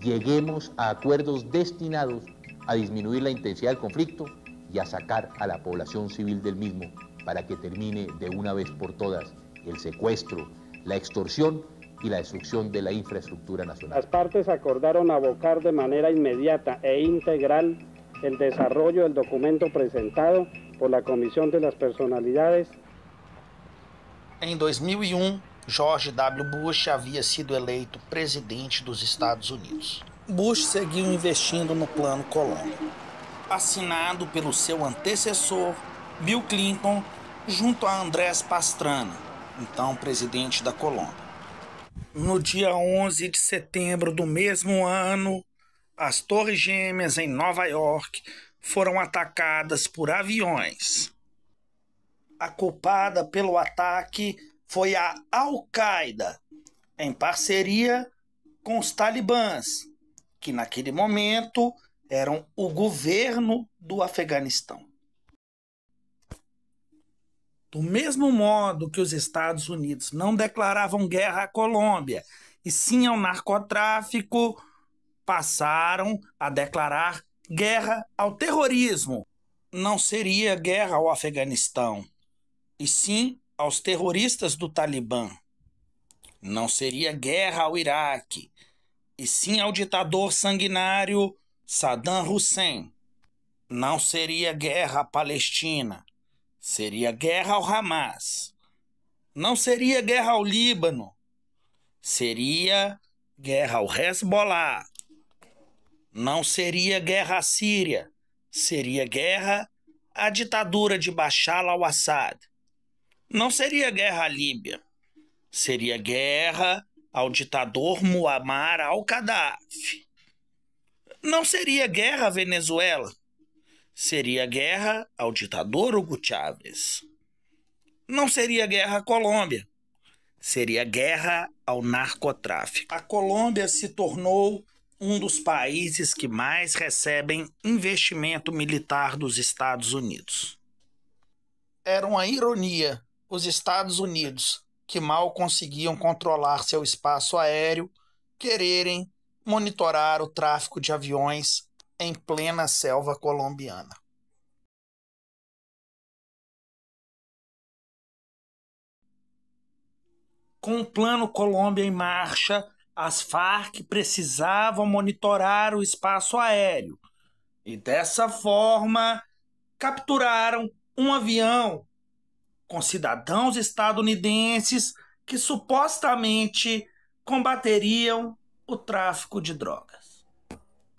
lleguemos a acuerdos destinados a disminuir la intensidad del conflicto y a sacar a la población civil del mismo para que termine de una vez por todas el secuestro, la extorsión y la destrucción de la infraestructura nacional. Las partes acordaron abocar de manera inmediata e integral el desarrollo del documento presentado por la Comisión de las Personalidades. Em 2001, George W. Bush havia sido eleito presidente dos Estados Unidos. Bush seguiu investindo no Plano Colômbia, assinado pelo seu antecessor, Bill Clinton, junto a Andrés Pastrana, então presidente da Colômbia. No dia 11 de setembro do mesmo ano, as Torres Gêmeas em Nova York foram atacadas por aviões. A culpada pelo ataque foi a Al-Qaeda, em parceria com os talibãs, que naquele momento eram o governo do Afeganistão. Do mesmo modo que os Estados Unidos não declaravam guerra à Colômbia, e sim ao narcotráfico, passaram a declarar guerra ao terrorismo. Não seria guerra ao Afeganistão, e sim aos terroristas do Talibã. Não seria guerra ao Iraque, e sim ao ditador sanguinário Saddam Hussein. Não seria guerra à Palestina, seria guerra ao Hamas. Não seria guerra ao Líbano, seria guerra ao Hezbollah. Não seria guerra à Síria, seria guerra à ditadura de Bashar al-Assad. Não seria guerra à Líbia, seria guerra ao ditador Muammar al-Gaddafi. Não seria guerra à Venezuela, seria guerra ao ditador Hugo Chávez. Não seria guerra à Colômbia, seria guerra ao narcotráfico. A Colômbia se tornou um dos países que mais recebem investimento militar dos Estados Unidos. Era uma ironia os Estados Unidos, que mal conseguiam controlar seu espaço aéreo, quererem monitorar o tráfico de aviões em plena selva colombiana. Com o Plano Colômbia em marcha, as Farc precisavam monitorar o espaço aéreo e, dessa forma, capturaram um avião com cidadãos estadunidenses que supostamente combateriam o tráfico de drogas.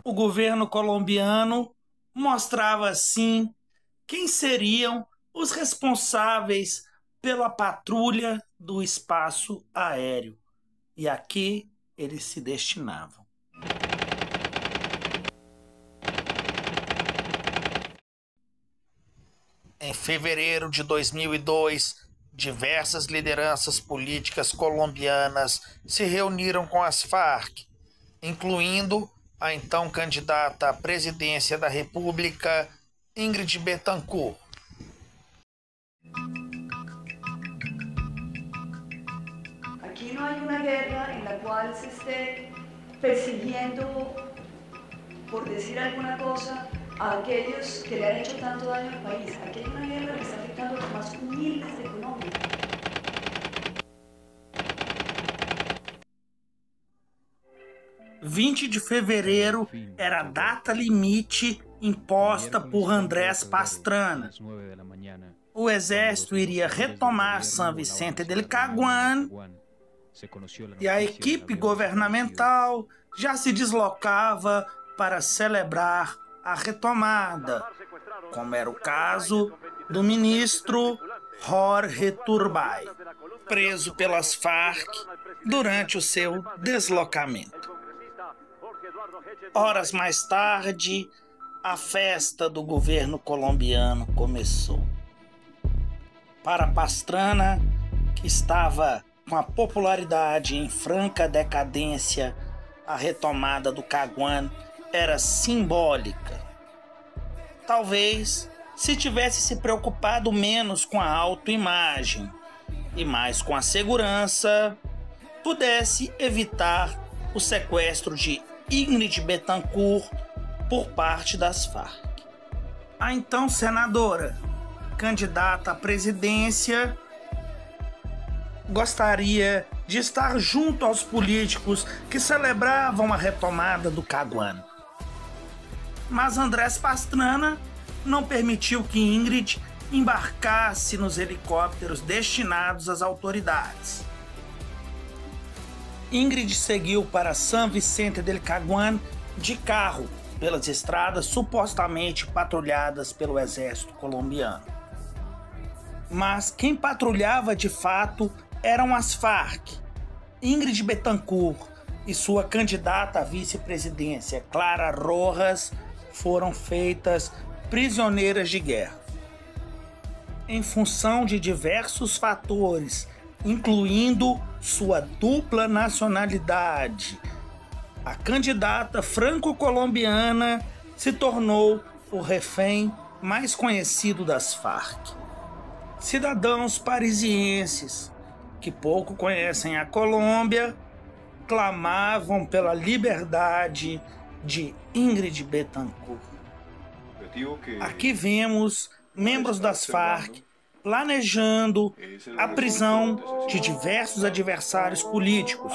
O governo colombiano mostrava assim quem seriam os responsáveis pela patrulha do espaço aéreo e a que eles se destinavam. Em fevereiro de 2002, diversas lideranças políticas colombianas se reuniram com as Farc, incluindo a então candidata à presidência da República, Ingrid Betancourt. Aquí no hay una guerra en la cual se esté persiguiendo, por decir alguna cosa, a aquellos que le han hecho tanto daño al país. Aquí hay una guerra que está afectando a los más humildes de Colombia. O 20 de fevereiro era a data limite imposta por Andrés Pastrana. O exército iria retomar San Vicente del Caguán e a equipe governamental já se deslocava para celebrar a retomada, como era o caso do ministro Jorge Turbay, preso pelas Farc durante o seu deslocamento. Horas mais tarde, a festa do governo colombiano começou. Para Pastrana, que estava com a popularidade em franca decadência, a retomada do Caguán era simbólica. Talvez, se tivesse se preocupado menos com a autoimagem e mais com a segurança, pudesse evitar o sequestro de Ingrid Betancourt por parte das Farc. A então senadora, candidata à presidência, gostaria de estar junto aos políticos que celebravam a retomada do Caguán. Mas Andrés Pastrana não permitiu que Ingrid embarcasse nos helicópteros destinados às autoridades. Ingrid seguiu para San Vicente del Caguán de carro, pelas estradas supostamente patrulhadas pelo exército colombiano. Mas quem patrulhava de fato eram as Farc. Ingrid Betancourt e sua candidata à vice-presidência, Clara Rojas, foram feitas prisioneiras de guerra. Em função de diversos fatores, incluindo sua dupla nacionalidade, a candidata franco-colombiana se tornou o refém mais conhecido das Farc. Cidadãos parisienses que pouco conhecem a Colômbia clamavam pela liberdade de Ingrid Betancourt. Aqui vemos membros das Farc planejando a prisão de diversos adversários políticos,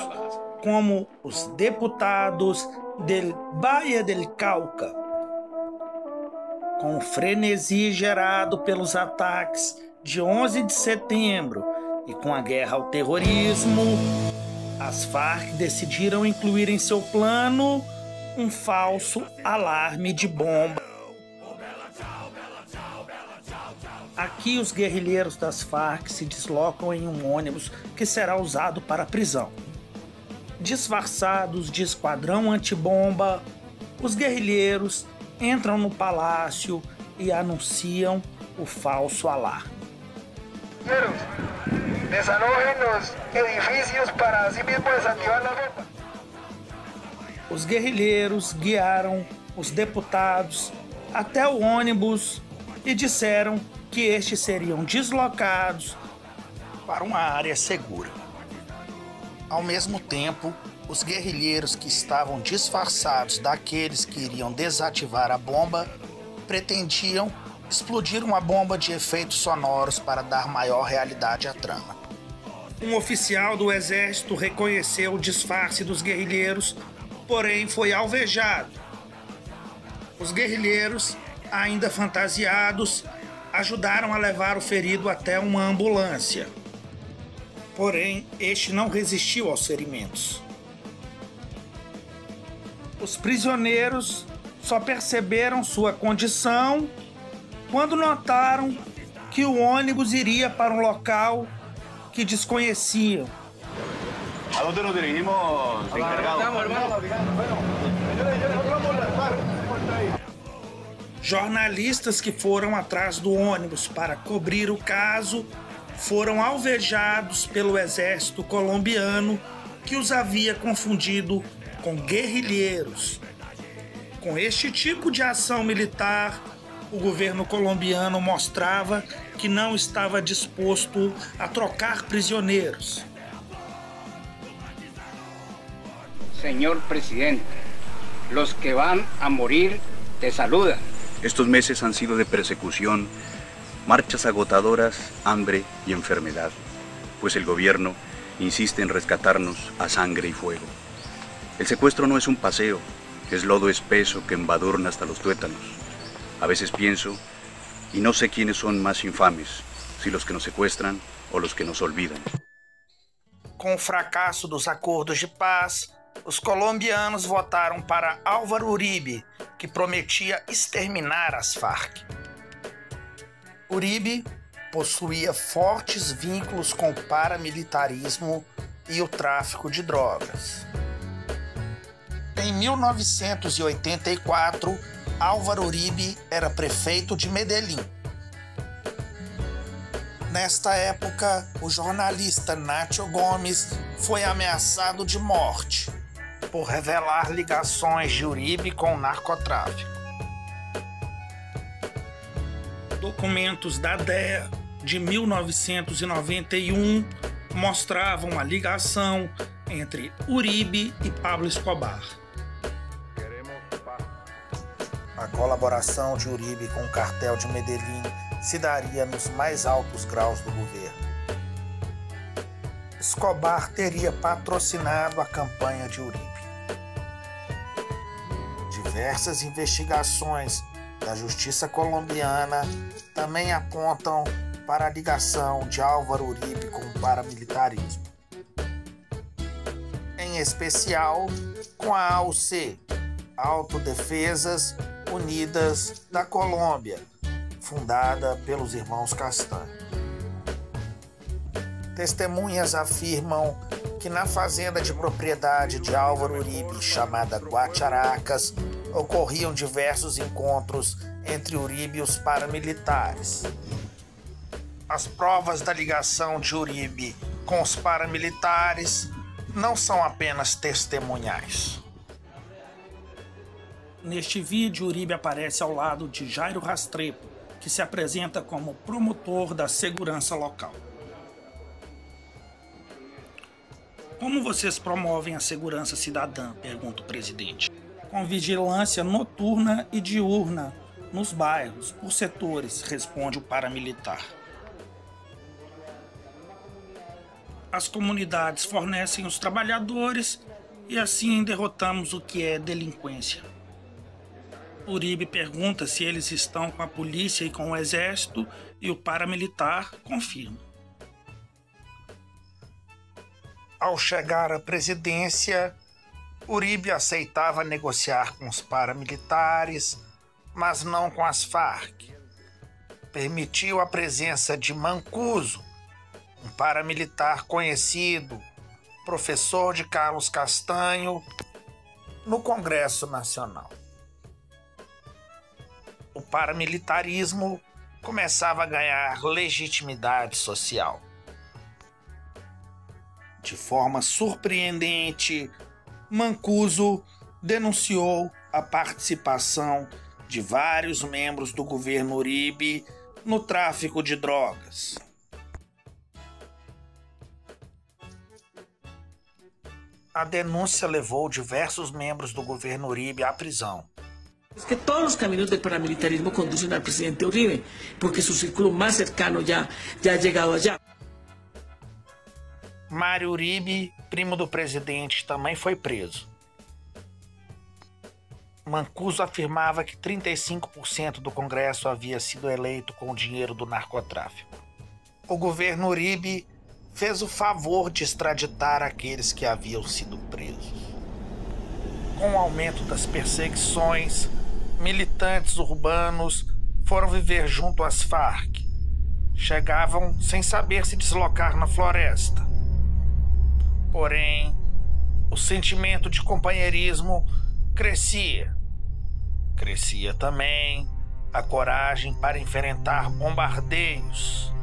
como os deputados del Valle del Cauca. Com o frenesi gerado pelos ataques de 11 de setembro e com a guerra ao terrorismo, as Farc decidiram incluir em seu plano um falso alarme de bomba. Aqui os guerrilheiros das Farc se deslocam em um ônibus que será usado para a prisão. Disfarçados de esquadrão antibomba, os guerrilheiros entram no palácio e anunciam o falso alarme. Desalojen los edificios para así mismo desactivar la bomba. Os guerrilheiros guiaram os deputados até o ônibus e disseram que estes seriam deslocados para uma área segura. Ao mesmo tempo, os guerrilheiros que estavam disfarçados daqueles que iriam desativar a bomba pretendiam explodir uma bomba de efeitos sonoros para dar maior realidade à trama. Um oficial do exército reconheceu o disfarce dos guerrilheiros, porém foi alvejado. Os guerrilheiros, ainda fantasiados, ajudaram a levar o ferido até uma ambulância. Porém, este não resistiu aos ferimentos. Os prisioneiros só perceberam sua condição quando notaram que o ônibus iria para um local que desconheciam. ¿A dónde nos dirigimos, encargado? Jornalistas que foram atrás do ônibus para cobrir o caso foram alvejados pelo exército colombiano, que os havia confundido com guerrilheiros. Com este tipo de ação militar, o governo colombiano mostrava que não estava disposto a trocar prisioneiros. Señor presidente, los que van a morir te saludan. Estos meses han sido de persecución, marchas agotadoras, hambre y enfermedad, pues el gobierno insiste en rescatarnos a sangre y fuego. El secuestro no es un paseo, es lodo espeso que embadurna hasta los tuétanos. A veces pienso, y no sé quiénes son más infames, si los que nos secuestran o los que nos olvidan. Com o fracasso dos acordos de paz, os colombianos votaram para Álvaro Uribe, que prometia exterminar as Farc. Uribe possuía fortes vínculos com o paramilitarismo e o tráfico de drogas. Em 1984, Álvaro Uribe era prefeito de Medellín. Nesta época, o jornalista Nacho Gomes foi ameaçado de morte por revelar ligações de Uribe com o narcotráfico. Documentos da DEA de 1991 mostravam a ligação entre Uribe e Pablo Escobar. A colaboração de Uribe com o cartel de Medellín se daria nos mais altos graus do governo. Escobar teria patrocinado a campanha de Uribe. Diversas investigações da justiça colombiana também apontam para a ligação de Álvaro Uribe com o paramilitarismo. Em especial com a AUC, Autodefesas Unidas da Colômbia, fundada pelos irmãos Castanho. Testemunhas afirmam que na fazenda de propriedade de Álvaro Uribe, chamada Guacharacas, ocorriam diversos encontros entre Uribe e os paramilitares. As provas da ligação de Uribe com os paramilitares não são apenas testemunhais. Neste vídeo, Uribe aparece ao lado de Jairo Rastrepo, que se apresenta como promotor da segurança local. Como vocês promovem a segurança cidadã? Pergunta o presidente. Com vigilância noturna e diurna nos bairros, por setores, responde o paramilitar. As comunidades fornecem os trabalhadores e assim derrotamos o que é delinquência. Uribe pergunta se eles estão com a polícia e com o exército e o paramilitar confirma. Ao chegar à presidência, Uribe aceitava negociar com os paramilitares, mas não com as Farc. Permitiu a presença de Mancuso, um paramilitar conhecido, professor de Carlos Castanho, no Congresso Nacional. O paramilitarismo começava a ganhar legitimidade social. De forma surpreendente, Mancuso denunciou a participação de vários membros do governo Uribe no tráfico de drogas. A denúncia levou diversos membros do governo Uribe à prisão. Es que todos los caminos del paramilitarismo conducen al presidente Uribe, porque su círculo más cercano ya ha llegado allá. Mário Uribe, primo do presidente, também foi preso. Mancuso afirmava que 35% do Congresso havia sido eleito com o dinheiro do narcotráfico. O governo Uribe fez o favor de extraditar aqueles que haviam sido presos. Com o aumento das perseguições, militantes urbanos foram viver junto às Farc. Chegavam sem saber se deslocar na floresta. Porém, o sentimento de companheirismo crescia. Crescia também a coragem para enfrentar bombardeios.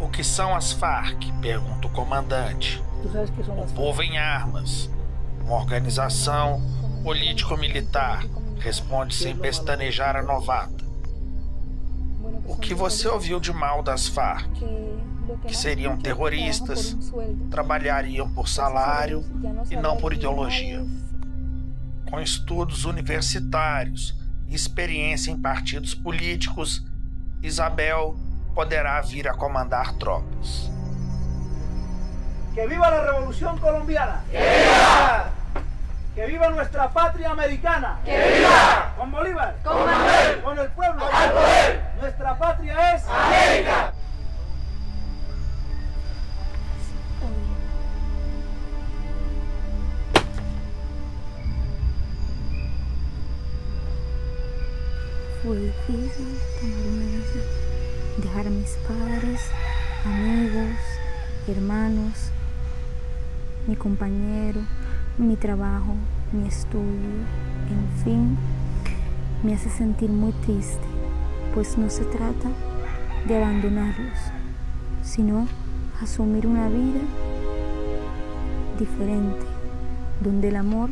O que são as Farc? Pergunta o comandante. O povo em armas, uma organização político-militar, responde sem pestanejar a novata. O que você ouviu de mal das Farc? Que seriam terroristas, trabalhariam por salário e não por ideologia. Com estudos universitários e experiência em partidos políticos, Isabel poderá vir a comandar tropas. ¡Que viva la Revolución Colombiana! ¡Que viva! ¡Que viva nuestra patria americana! ¡Que viva! ¡Con Bolívar! ¡Con Manuel! ¡Con el pueblo! ¡Al poder! ¡Nuestra patria es América! Fue difícil tomar una decisión, dejar a mis padres, amigos, hermanos, mi compañero, mi trabajo, mi estudio, en fin, me hace sentir muy triste, pues no se trata de abandonarlos, sino asumir una vida diferente, donde el amor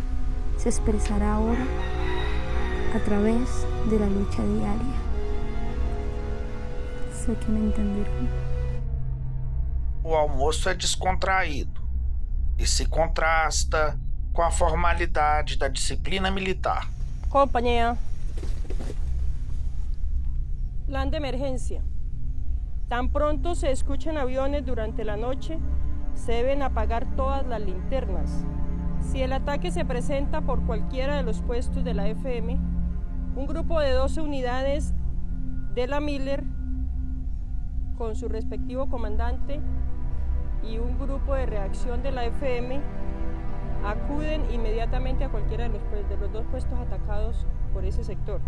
se expresará ahora a través de la lucha diaria. Sé que me entenderán. O almoço é descontraído e se contrasta com a formalidade da disciplina militar. Compañía. Plan de emergencia. Tan pronto se escuchan aviones durante la noche, se deben apagar todas las linternas. Si el ataque se presenta por cualquiera de los puestos de la FM, un grupo de 12 unidades de la Miller, con su respectivo comandante, y un grupo de reacción de la FM acuden inmediatamente a cualquiera de los dos puestos atacados por ese sector.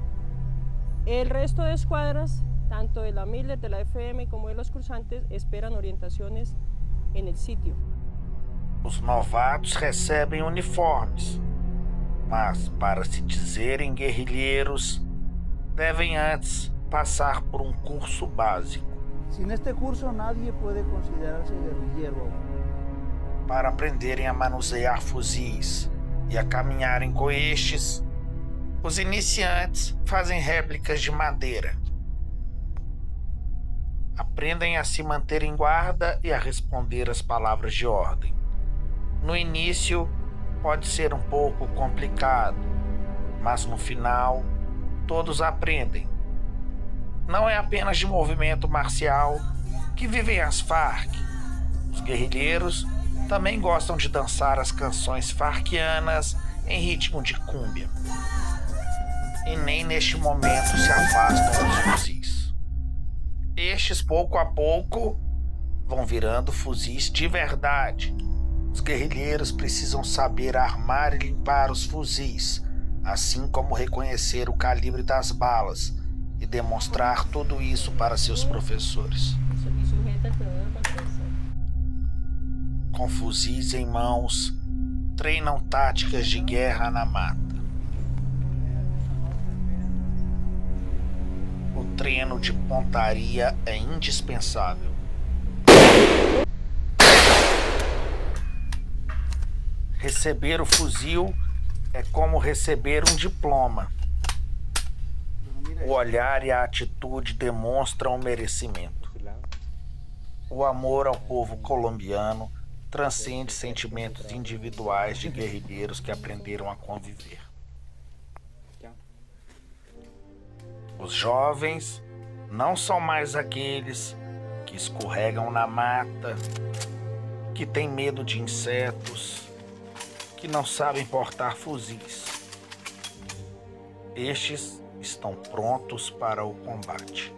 El resto de escuadras, tanto de la Miller, de la FM como de los cursantes, esperan orientaciones en el sitio. Os novatos recebem uniformes, mas para se dizerem guerrilheiros, devem antes passar por um curso básico. Sin este curso nadie puede considerarse guerrillero aún. Para aprenderem a manusear fuzis e a caminharem com estes, os iniciantes fazem réplicas de madeira. Aprendem a se manter em guarda e a responder às palavras de ordem. No início, pode ser um pouco complicado, mas no final, todos aprendem. Não é apenas de movimento marcial que vivem as Farc. Os guerrilheiros também gostam de dançar as canções farcianas em ritmo de cúmbia. E nem neste momento se afastam dos fuzis. Estes, pouco a pouco, vão virando fuzis de verdade. Os guerrilheiros precisam saber armar e limpar os fuzis, assim como reconhecer o calibre das balas e demonstrar tudo isso para seus professores. Com fuzis em mãos, treinam táticas de guerra na mata. O treino de pontaria é indispensável. Receber o fuzil é como receber um diploma. O olhar e a atitude demonstram o merecimento. O amor ao povo colombiano transcende sentimentos individuais de guerrilheiros que aprenderam a conviver. Os jovens não são mais aqueles que escorregam na mata, que têm medo de insetos, que não sabem portar fuzis. Estes estão prontos para o combate.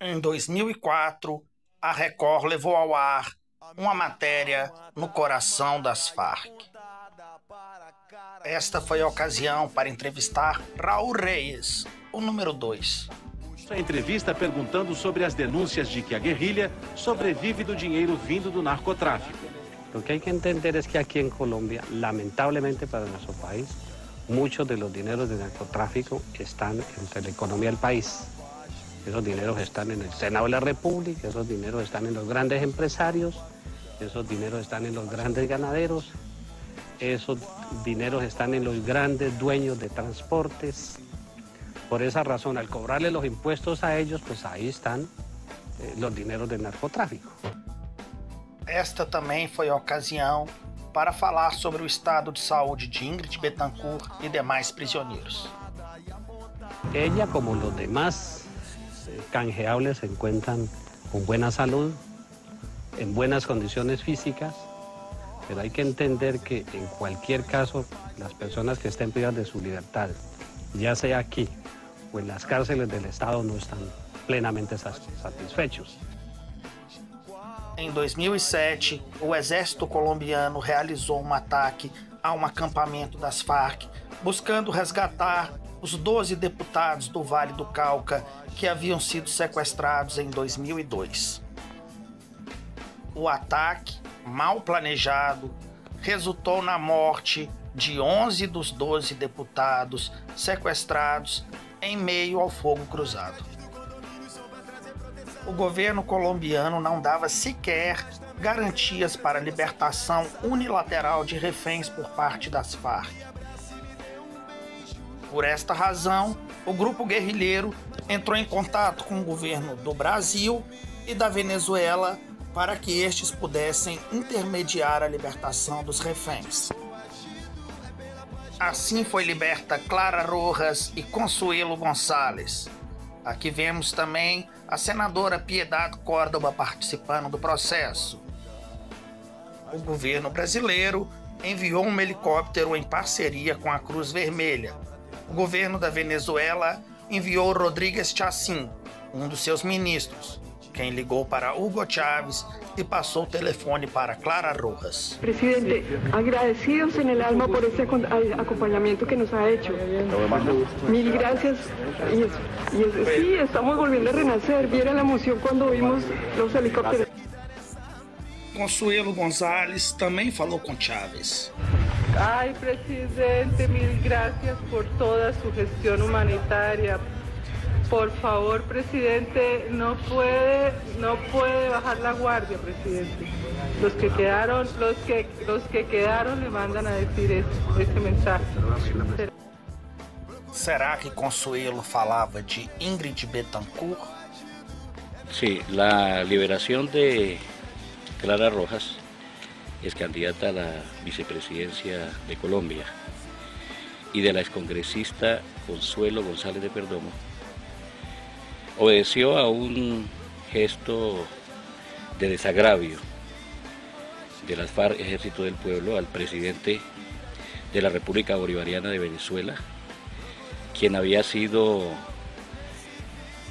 Em 2004, a Record levou ao ar uma matéria no coração das Farc. Esta foi a ocasião para entrevistar Raul Reyes, o número 2. A entrevista perguntando sobre as denúncias de que a guerrilha sobrevive do dinheiro vindo do narcotráfico. Lo que hay que entender es que aquí en Colombia, lamentablemente para nuestro país, muchos de los dineros del narcotráfico están entre la economía del país. Esos dineros están en el Senado de la República, esos dineros están en los grandes empresarios, esos dineros están en los grandes ganaderos, esos dineros están en los grandes dueños de transportes. Por esa razón, al cobrarle los impuestos a ellos, pues ahí están los dineros del narcotráfico. Esta também foi a ocasião para falar sobre o estado de saúde de Ingrid Betancourt e demais prisioneiros. Ella, como los demás canjeables, se encuentran con buena salud, en buenas condiciones físicas, pero hay que entender que en cualquier caso las personas que estén privadas de su libertad, ya sea aquí o en las cárceles del Estado, no están plenamente satisfechos. Em 2007, o exército colombiano realizou um ataque a um acampamento das Farc, buscando resgatar os 12 deputados do Vale do Cauca que haviam sido sequestrados em 2002. O ataque, mal planejado, resultou na morte de 11 dos 12 deputados sequestrados em meio ao fogo cruzado. O governo colombiano não dava sequer garantias para a libertação unilateral de reféns por parte das Farc. Por esta razão, o grupo guerrilheiro entrou em contato com o governo do Brasil e da Venezuela para que estes pudessem intermediar a libertação dos reféns. Assim foi liberta Clara Rojas e Consuelo Gonçalves. Aqui vemos também a senadora Piedade Córdoba participando do processo. O governo brasileiro enviou um helicóptero em parceria com a Cruz Vermelha. O governo da Venezuela enviou Rodríguez Chacín, um dos seus ministros, quem ligou para Hugo Chávez y pasó el telefone para Clara Rojas. Presidente, agradecidos en el alma por este acompañamiento que nos ha hecho. Mil gracias. Sí, estamos volviendo a renacer. Viera la emoción cuando vimos los helicópteros. Consuelo González também falou com Chávez. Ay, presidente, mil gracias por toda su gestión humanitaria. Por favor, presidente, no puede bajar la guardia, presidente. Los que quedaron le mandan a decir ese mensaje. Será que Consuelo falava de Ingrid Betancourt? Sí, la liberación de Clara Rojas, es candidata a la vicepresidencia de Colombia, y de la excongresista Consuelo González de Perdomo, obedeció a un gesto de desagravio de las FARC, Ejército del Pueblo, al presidente de la República Bolivariana de Venezuela, quien había sido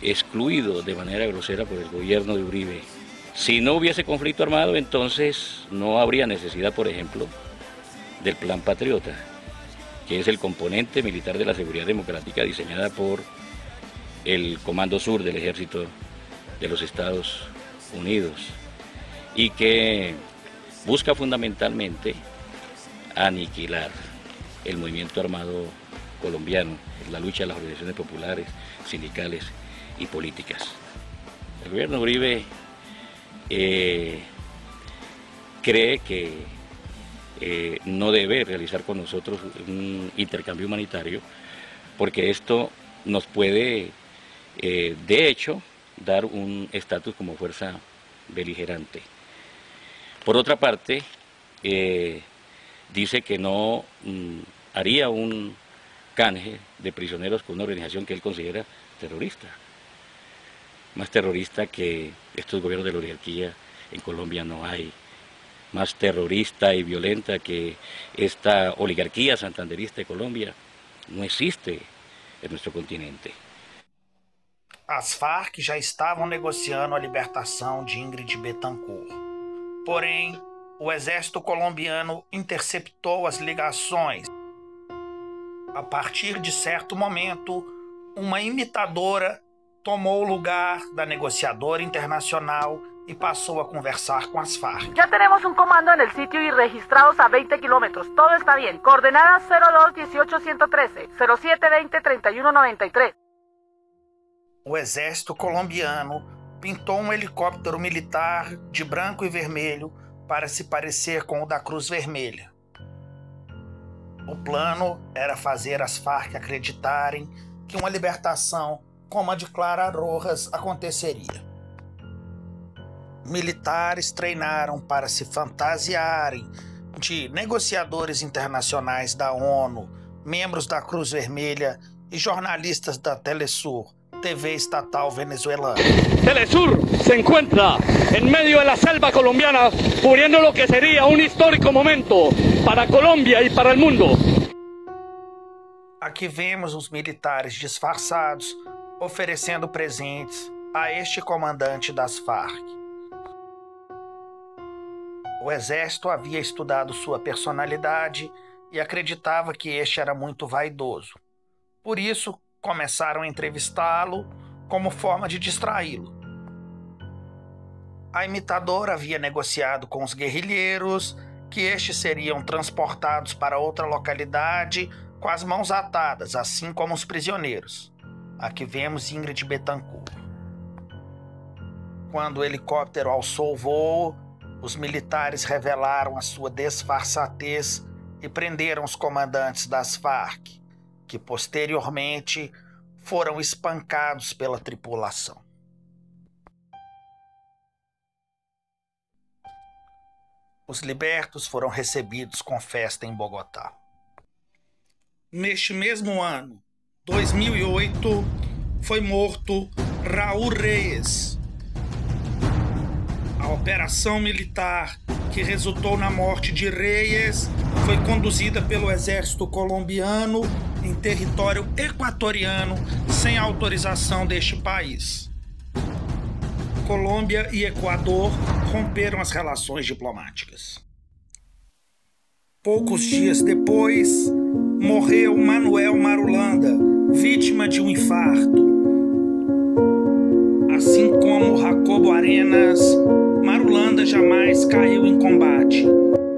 excluido de manera grosera por el gobierno de Uribe. Si no hubiese conflicto armado, entonces no habría necesidad, por ejemplo, del Plan Patriota, que es el componente militar de la seguridad democrática diseñada por el Comando Sur del Ejército de los Estados Unidos, y que busca fundamentalmente aniquilar el movimiento armado colombiano, la lucha de las organizaciones populares, sindicales y políticas. El gobierno Uribe cree que no debe realizar con nosotros un intercambio humanitario, porque esto nos puede, de hecho, dar un estatus como fuerza beligerante. Por otra parte, dice que no haría un canje de prisioneros con una organización que él considera terrorista. Más terrorista que estos gobiernos de la oligarquía en Colombia no hay. Más terrorista y violenta que esta oligarquía santanderista de Colombia no existe en nuestro continente. As Farc já estavam negociando a libertação de Ingrid Betancourt. Porém, o exército colombiano interceptou as ligações. A partir de certo momento, uma imitadora tomou o lugar da negociadora internacional y pasó a conversar con las FARC. Ya tenemos un comando en el sitio y registrados a 20 kilómetros. Todo está bien. Coordenadas 02-18-113, 07-20-31-93. O exército colombiano pintou um helicóptero militar de branco e vermelho para se parecer com o da Cruz Vermelha. O plano era fazer as FARC acreditarem que uma libertação como a de Clara Rojas aconteceria. Militares treinaram para se fantasiarem de negociadores internacionais da ONU, membros da Cruz Vermelha e jornalistas da Telesur, TV estatal venezuelana. Telesur se encuentra en medio de la selva colombiana, cubriendo lo que sería un histórico momento para Colombia y para el mundo. Aqui vemos os militares disfarçados oferecendo presentes a este comandante das FARC. O exército havia estudado sua personalidade e acreditava que este era muito vaidoso. Por isso, começaram a entrevistá-lo como forma de distraí-lo. A imitadora havia negociado com os guerrilheiros que estes seriam transportados para outra localidade com as mãos atadas, assim como os prisioneiros. Aqui vemos Ingrid Betancourt. Quando o helicóptero alçou o voo, os militares revelaram a sua disfarçatez e prenderam os comandantes das FARC, que posteriormente foram espancados pela tripulação. Os libertos foram recebidos com festa em Bogotá. Neste mesmo ano, 2008, foi morto Raúl Reyes. A operação militar que resultou na morte de Reyes foi conduzida pelo exército colombiano em território equatoriano sem autorização deste país. Colômbia e Equador romperam as relações diplomáticas. Poucos dias depois, morreu Manuel Marulanda, vítima de um infarto. Assim como Jacobo Arenas, Marulanda jamais caiu em combate.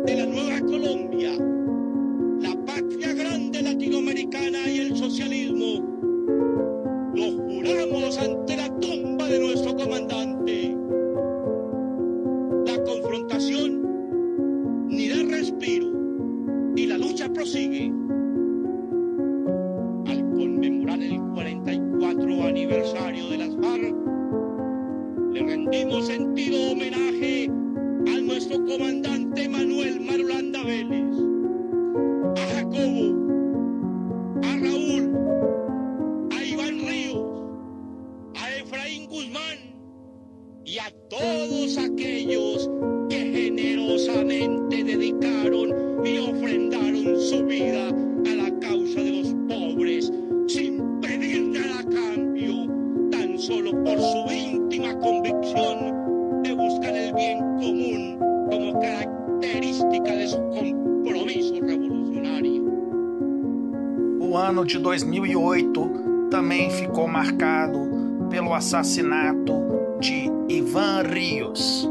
De la nueva Colombia, la patria grande latinoamericana y el socialismo, lo juramos ante la tumba de nuestro comandante. La confrontación ni da respiro y la lucha prosigue. Al conmemorar el 44 aniversario de las FARC, le rendimos sentido homenaje a nuestro comandante Manuel Marulanda Vélez, a Jacobo, a Raúl, a Iván Ríos, a Efraín Guzmán y a todos aquellos que generosamente dedicaron y ofrendaron su vida a la causa de los pobres, sin pedir nada a cambio, tan solo por su íntima convicción de buscar el bien común como característica de su compromiso revolucionário. O ano de 2008 também ficou marcado pelo assassinato de Iván Ríos.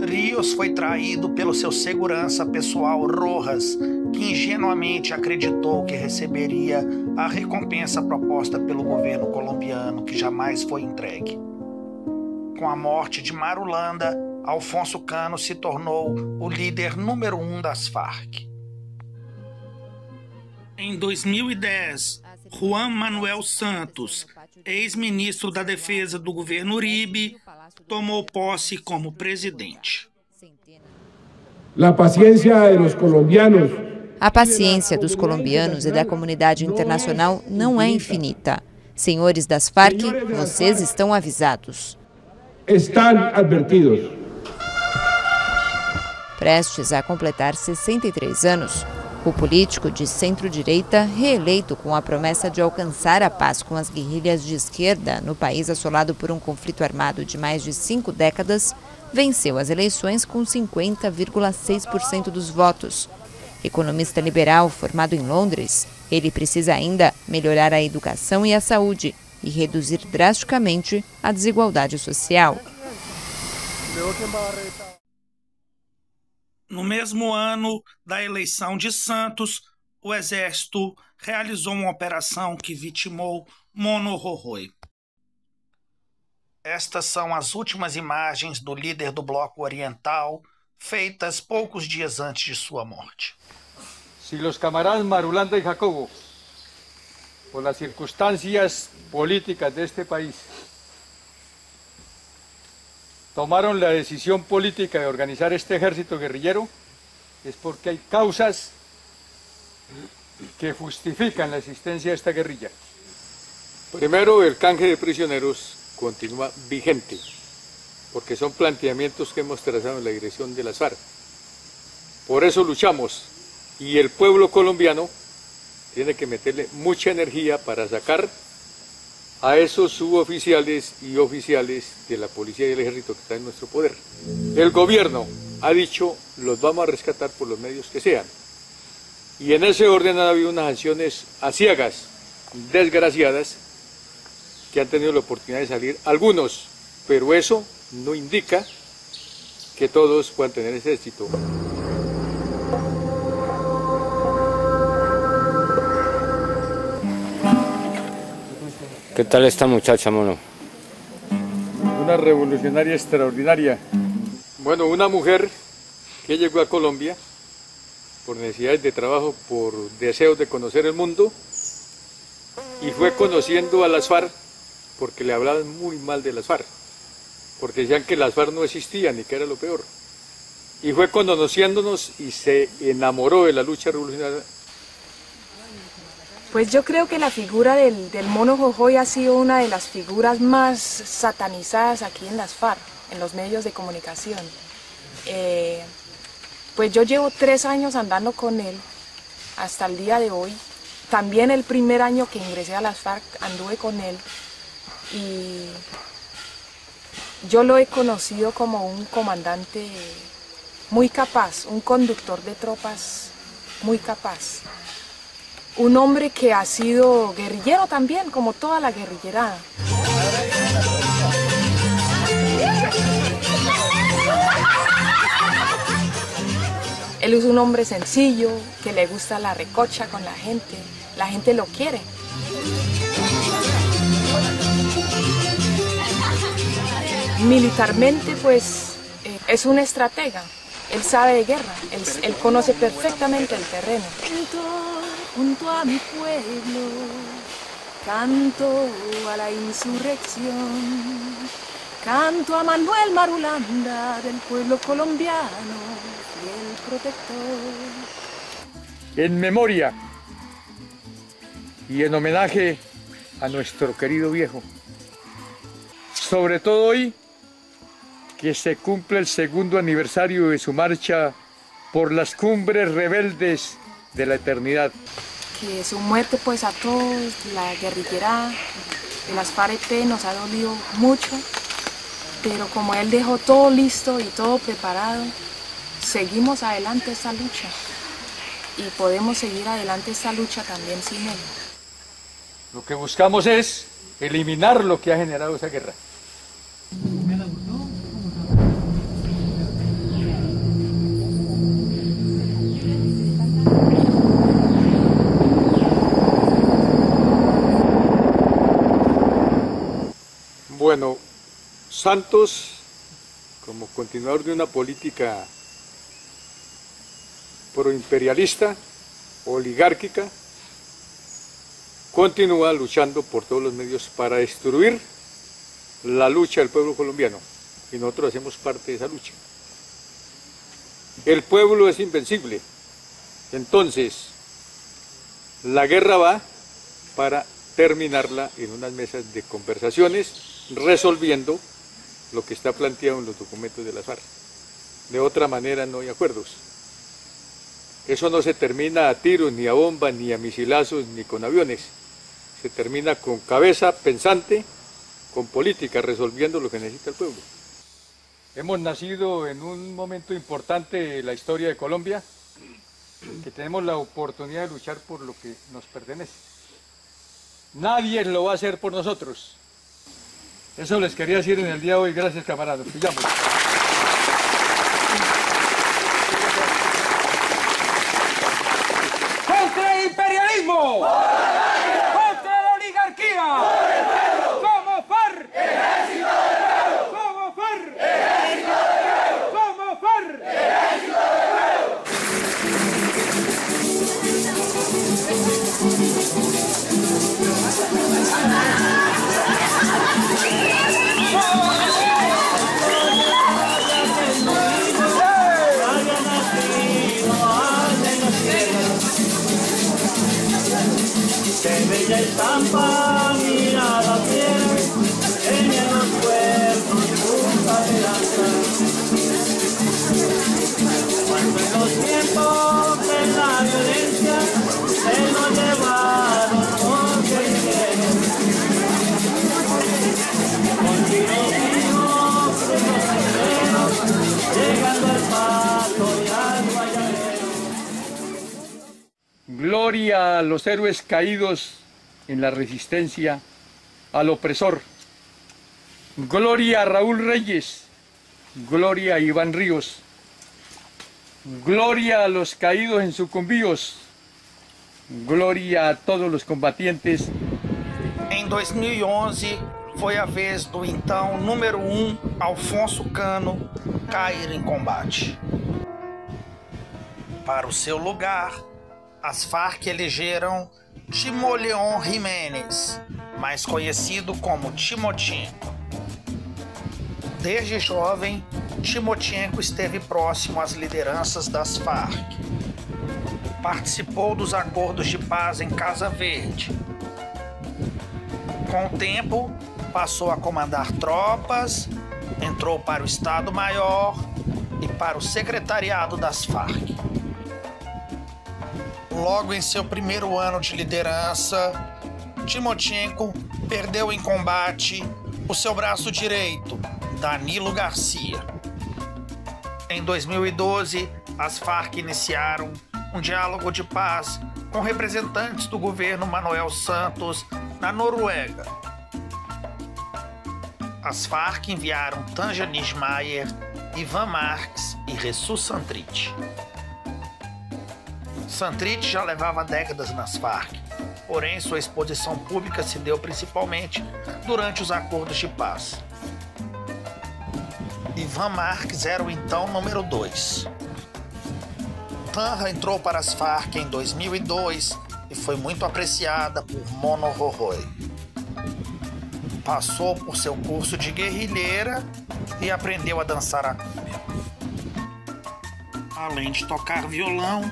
Ríos foi traído pelo seu segurança pessoal Rojas, que ingenuamente acreditou que receberia a recompensa proposta pelo governo colombiano, que jamais foi entregue. Com a morte de Marulanda, Alfonso Cano se tornou o líder número 1 das FARC. Em 2010, Juan Manuel Santos, ex-ministro da Defesa do governo Uribe, tomou posse como presidente. A paciência dos colombianos. A paciência dos colombianos e da comunidade internacional não é infinita. Senhores das FARC, vocês estão avisados. Estão advertidos. Prestes a completar 63 anos, O político de centro-direita, reeleito com a promessa de alcançar a paz com as guerrilhas de esquerda no país assolado por um conflito armado de mais de 5 décadas, venceu as eleições com 50,6% dos votos. Economista liberal formado em Londres, ele precisa ainda melhorar a educação e a saúde e reduzir drasticamente a desigualdade social. No mesmo ano da eleição de Santos, o Exército realizou uma operação que vitimou Mono Rorroy. Estas são as últimas imagens do líder do Bloco Oriental, feitas poucos dias antes de sua morte. Si los camaradas Marulanda y Jacobo, por las circunstancias políticas de este país, tomaron la decisión política de organizar este ejército guerrillero, es porque hay causas que justifican la existencia de esta guerrilla. Primero, el canje de prisioneros continúa vigente, porque son planteamientos que hemos trazado en la dirección de las FARC. Por eso luchamos, y el pueblo colombiano tiene que meterle mucha energía para sacar a esos suboficiales y oficiales de la policía y el ejército que están en nuestro poder. El gobierno ha dicho, los vamos a rescatar por los medios que sean. Y en ese orden han habido unas acciones aciagas, desgraciadas, que han tenido la oportunidad de salir algunos, pero eso no indica que todos puedan tener ese éxito. ¿Qué tal esta muchacha, Mono? Una revolucionaria extraordinaria. Bueno, una mujer que llegó a Colombia por necesidades de trabajo, por deseos de conocer el mundo, y fue conociendo a las FARC porque le hablaban muy mal de las FARC, porque decían que las FARC no existían y que era lo peor. Y fue conociéndonos y se enamoró de la lucha revolucionaria. Pues yo creo que la figura del Mono Rorroy ha sido una de las figuras más satanizadas aquí en las FARC, en los medios de comunicación. Pues yo llevo 3 años andando con él hasta el día de hoy. También el primer año que ingresé a las FARC anduve con él y yo lo he conocido como un comandante muy capaz, un conductor de tropas muy capaz. Un hombre que ha sido guerrillero también, como toda la guerrillerada. Él es un hombre sencillo, que le gusta la recocha con la gente lo quiere. Militarmente, pues, es un estratega. Él sabe de guerra, él conoce perfectamente el terreno. Junto a mi pueblo, canto a la insurrección, canto a Manuel Marulanda del pueblo colombiano, fiel protector. En memoria y en homenaje a nuestro querido viejo, sobre todo hoy que se cumple el 2º aniversario de su marcha por las cumbres rebeldes de la eternidad. Que su muerte, pues, a todos, la guerrillera de las FARC nos ha dolido mucho, pero como él dejó todo listo y todo preparado, seguimos adelante esta lucha y podemos seguir adelante esta lucha también sin él. Lo que buscamos es eliminar lo que ha generado esa guerra. Bueno, Santos, como continuador de una política proimperialista, oligárquica, continúa luchando por todos los medios para destruir la lucha del pueblo colombiano, y nosotros hacemos parte de esa lucha. El pueblo es invencible, entonces la guerra va para terminarla en unas mesas de conversaciones, resolviendo lo que está planteado en los documentos de las FARC. De otra manera no hay acuerdos. Eso no se termina a tiros, ni a bombas, ni a misilazos, ni con aviones. Se termina con cabeza pensante, con política, resolviendo lo que necesita el pueblo. Hemos nacido en un momento importante de la historia de Colombia, que tenemos la oportunidad de luchar por lo que nos pertenece. Nadie lo va a hacer por nosotros. Eso les quería decir en el día de hoy. Gracias, camaradas. Pillamos. ¡Contra el imperialismo! ¡Contra la oligarquía! ¡Como FARC! ¡Ejército del pueblo! ¡Como FARC! ¡Ejército del pueblo! ¡Como FARC! ¡Ejército del pueblo! Qué bella estampa, mirada fiel, en los cuerpos punta de lanza. Cuando en los tiempos de la violencia se lo llevaron por guerreros. Con tiros vivos de los guerreros, llegando al pato y al guayabero. Gloria a los héroes caídos en la resistencia al opresor. Gloria a Raúl Reyes. Gloria a Iván Ríos. Gloria a los caídos en sucumbíos. Gloria a todos los combatientes. Em 2011, foi a vez do então número 1, Alfonso Cano, cair em combate. Para o seu lugar, as Farc elegeram Timoleon Jiménez, mais conhecido como Timochenko. Desde jovem, Timochenko esteve próximo às lideranças das Farc. Participou dos acordos de paz em Casa Verde. Com o tempo, passou a comandar tropas, entrou para o Estado-Maior e para o secretariado das Farc. Logo em seu primeiro ano de liderança, Timochenko perdeu em combate o seu braço direito, Danilo Garcia. Em 2012, as Farc iniciaram um diálogo de paz com representantes do governo Manuel Santos na Noruega. As Farc enviaram Tanja Nismayer, Ivan Marques e Ressus Santrich. Santrich já levava décadas nas Farc, porém sua exposição pública se deu principalmente durante os acordos de paz. Ivan Marques era o então número 2. Tanja entrou para as Farc em 2002 e foi muito apreciada por Mono Roroi. Passou por seu curso de guerrilheira e aprendeu a dançar a cúmbia. Além de tocar violão,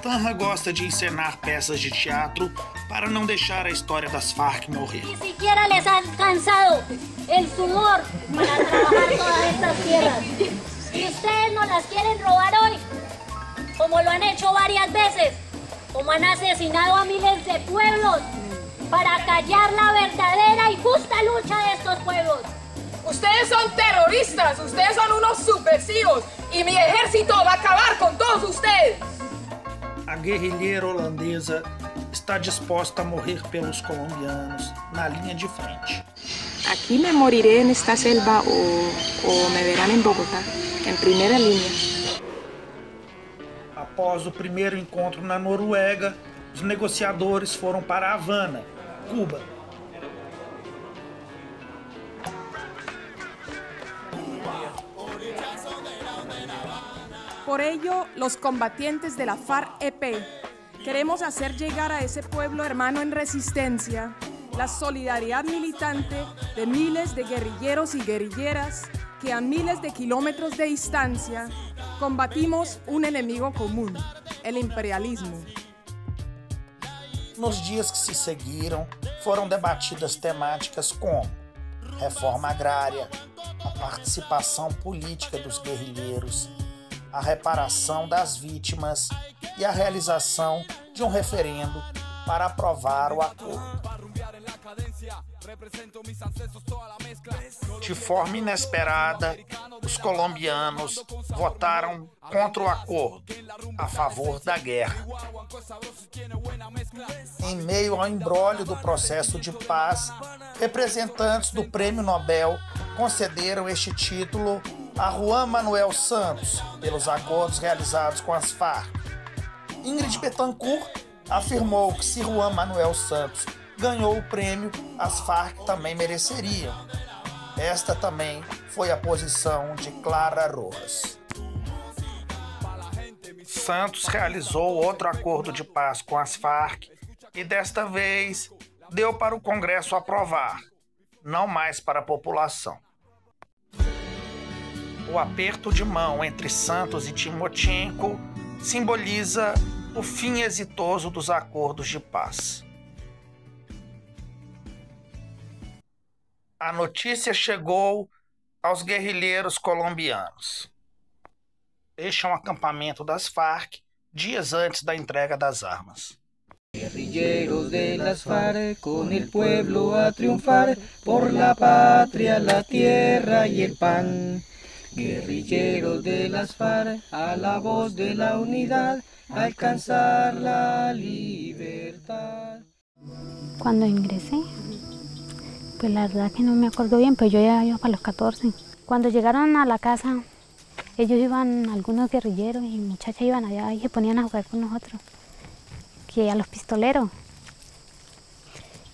Tanja gosta de encenar peças de teatro para não deixar a história das Farc morrer. Ni siquiera les ha alcanzado el sudor para trabajar todas estas tierras. Y ustedes nos las quieren robar hoy, como lo han hecho varias veces, como han asesinado a miles de pueblos para callar la verdadera y justa lucha de estos pueblos. Ustedes son terroristas, ustedes son unos subversivos y mi ejército va a acabar con todos ustedes. A guerrilheira holandesa está disposta a morrer pelos colombianos na linha de frente. Aquí me moriré en esta selva o me verán en Bogotá, en primera línea. Após o primeiro encontro na Noruega, os negociadores foram para Havana, Cuba. Por ello, los combatientes de la FARC-EP queremos hacer llegar a ese pueblo hermano en resistencia la solidaridad militante de miles de guerrilleros y guerrilleras que a miles de kilómetros de distancia combatimos un enemigo común, el imperialismo. Nos dias que se seguiram, foram debatidas temáticas como reforma agrária, a participação política dos guerrilheiros, a reparação das vítimas e a realização de um referendo para aprovar o acordo. De forma inesperada, os colombianos votaram contra o acordo, a favor da guerra. Em meio ao imbróglio do processo de paz, representantes do Prêmio Nobel concederam este título a Juan Manuel Santos pelos acordos realizados com as Farc. Ingrid Betancourt afirmou que se Juan Manuel Santos ganhou o prêmio, as Farc também mereceriam. Esta também foi a posição de Clara Rojas. Santos realizou outro acordo de paz com as Farc e desta vez deu para o Congresso aprovar, não mais para a população. O aperto de mão entre Santos e Timochenko simboliza o fim exitoso dos acordos de paz. A notícia chegou aos guerrilheiros colombianos. Este é um acampamento das Farc dias antes da entrega das armas. Guerrilleros de las FARC, con el pueblo a triunfar, por la patria, la tierra y el pan. Guerrilleros de las FARC, a la voz de la unidad, alcanzar la libertad. Cuando ingresé, pues la verdad que no me acuerdo bien, pero yo ya iba para los 14. Cuando llegaron a la casa, ellos iban, algunos guerrilleros y muchachas iban allá y se ponían a jugar con nosotros, que a los pistoleros.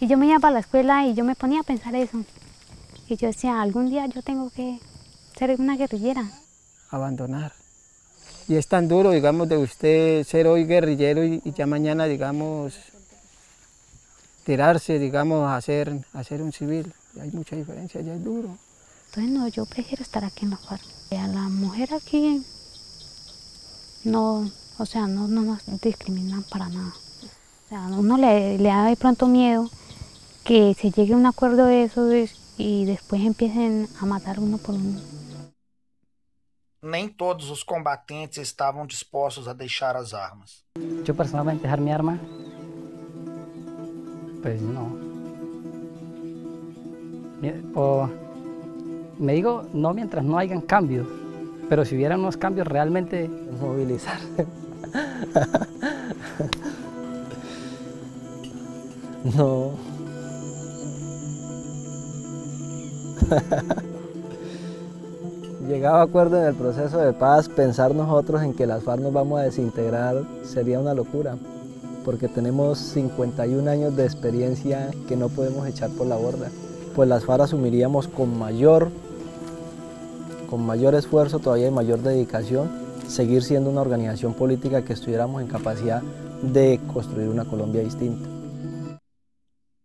Y yo me iba para la escuela y yo me ponía a pensar eso. Y yo decía, algún día yo tengo que ser una guerrillera. Abandonar. Y es tan duro, digamos, de usted ser hoy guerrillero y ya mañana, digamos, tirarse, digamos, a ser un civil. Y hay mucha diferencia, ya es duro. Entonces no, yo prefiero estar aquí en la FARC. A la mujer aquí no, o sea, no nos discriminan para nada. O sea, a uno le da de pronto miedo que se llegue a un acuerdo de eso y después empiecen a matar uno por uno. Nem todos os combatentes estavam dispostos a deixar as armas. Yo personalmente dejar mi arma, pues no. O me digo, no mientras no hayan cambios, pero si hubieran unos cambios realmente movilizar. No. Llegado a acuerdo en el proceso de paz, pensar nosotros en que las FARC nos vamos a desintegrar sería una locura, porque tenemos 51 años de experiencia que no podemos echar por la borda. Pues las FARC asumiríamos con mayor esfuerzo, todavía y mayor dedicación, seguir siendo una organización política que estuviéramos en capacidad de construir una Colombia distinta.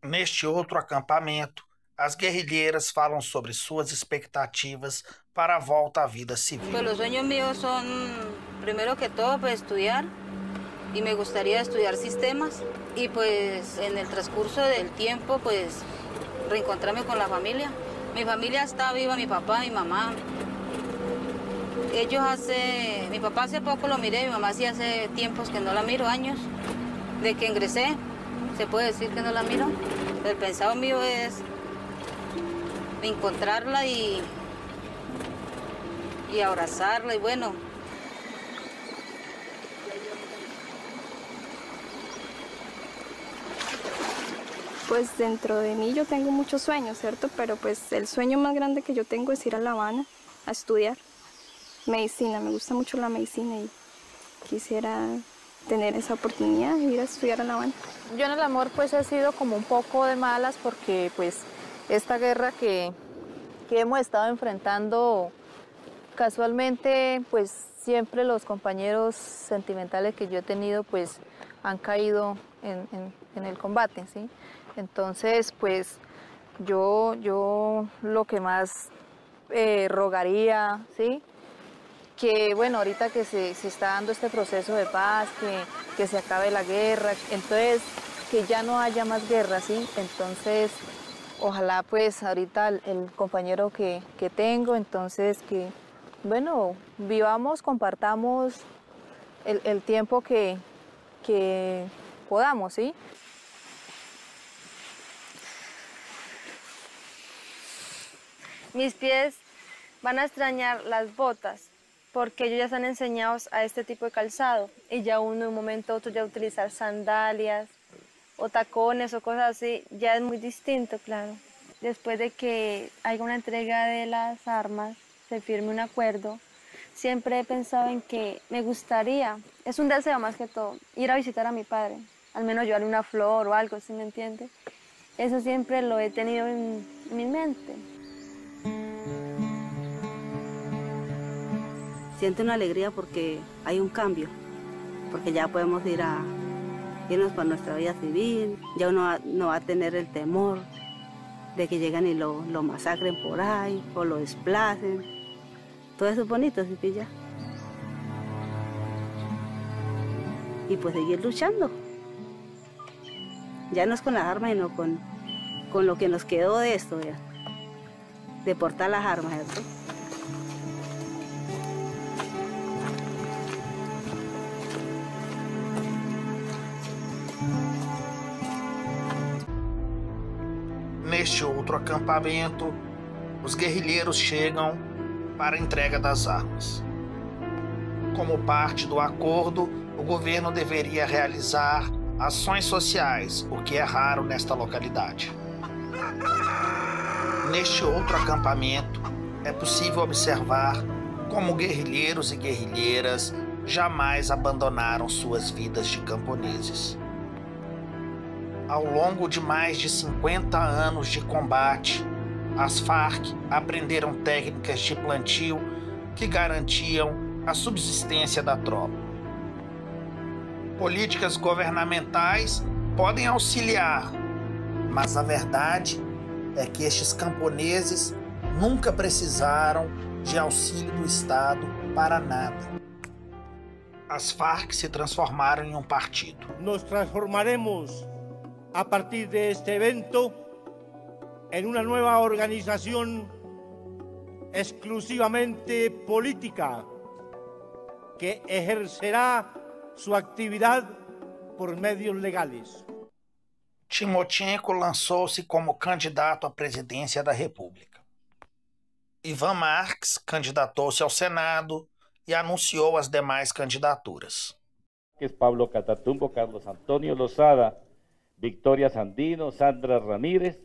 Neste outro acampamento, as guerrilheiras falam sobre suas expectativas para a volta à vida civil. Pues los sueños míos son, primero que todo, pues estudiar, y me gustaría estudiar sistemas, y pues en el transcurso del tiempo, pues reencontrarme con la familia. Mi familia está viva, mi papá, mi mamá. Mi papá hace poco lo miré, mi mamá sí hace tiempos que no la miro, años, de que ingresé, se puede decir que no la miro. El pensado mío es encontrarla y abrazarla y bueno. Pues dentro de mí yo tengo muchos sueños, ¿cierto? Pero pues el sueño más grande que yo tengo es ir a La Habana a estudiar medicina. Me gusta mucho la medicina y quisiera tener esa oportunidad de ir a estudiar a La Habana. Yo en el amor pues he sido como un poco de malas porque pues esta guerra que hemos estado enfrentando casualmente pues siempre los compañeros sentimentales que yo he tenido pues han caído en el combate, ¿sí? Entonces pues yo lo que más rogaría, ¿sí? Que bueno, ahorita que se está dando este proceso de paz, que se acabe la guerra, entonces que ya no haya más guerra, ¿sí? Entonces, ojalá pues ahorita el compañero que tengo, entonces que Bueno, vivamos, compartamos el tiempo que podamos, ¿sí? Mis pies van a extrañar las botas porque ellos ya están enseñados a este tipo de calzado y ya uno de un momento a otro ya utilizar sandalias o tacones o cosas así ya es muy distinto, claro. Después de que haya una entrega de las armas, se firme un acuerdo, siempre he pensado en que me gustaría, es un deseo más que todo, ir a visitar a mi padre, al menos llevarle una flor o algo, ¿sí me entiende? Eso siempre lo he tenido en mi mente. Siento una alegría porque hay un cambio, porque ya podemos irnos para nuestra vida civil, ya uno no va a tener el temor de que lleguen y lo masacren por ahí o lo desplacen. Todo eso es bonito, ¿sí pilla? Y pues seguir luchando. Ya no es con las armas, sino con lo que nos quedó de esto, ya. De portar las armas, ¿cierto? Neste outro acampamento, os guerrilheiros chegam para a entrega das armas. Como parte do acordo, o governo deveria realizar ações sociais, o que é raro nesta localidade. Neste outro acampamento, é possível observar como guerrilheiros e guerrilheiras jamais abandonaram suas vidas de camponeses. Ao longo de mais de 50 anos de combate, as Farc aprenderam técnicas de plantio que garantiam a subsistência da tropa. Políticas governamentais podem auxiliar, mas a verdade é que estes camponeses nunca precisaram de auxílio do Estado para nada. As Farc se transformaram em um partido. Nos transformaremos a partir de este evento en una nueva organización exclusivamente política que ejercerá su actividad por medios legales. Timochenko lançou-se como candidato à presidência da República. Ivan Marques candidatou-se ao Senado e anunciou as demais candidaturas. Pablo Catatumbo, Carlos Antonio Lozada, Victoria Sandino, Sandra Ramírez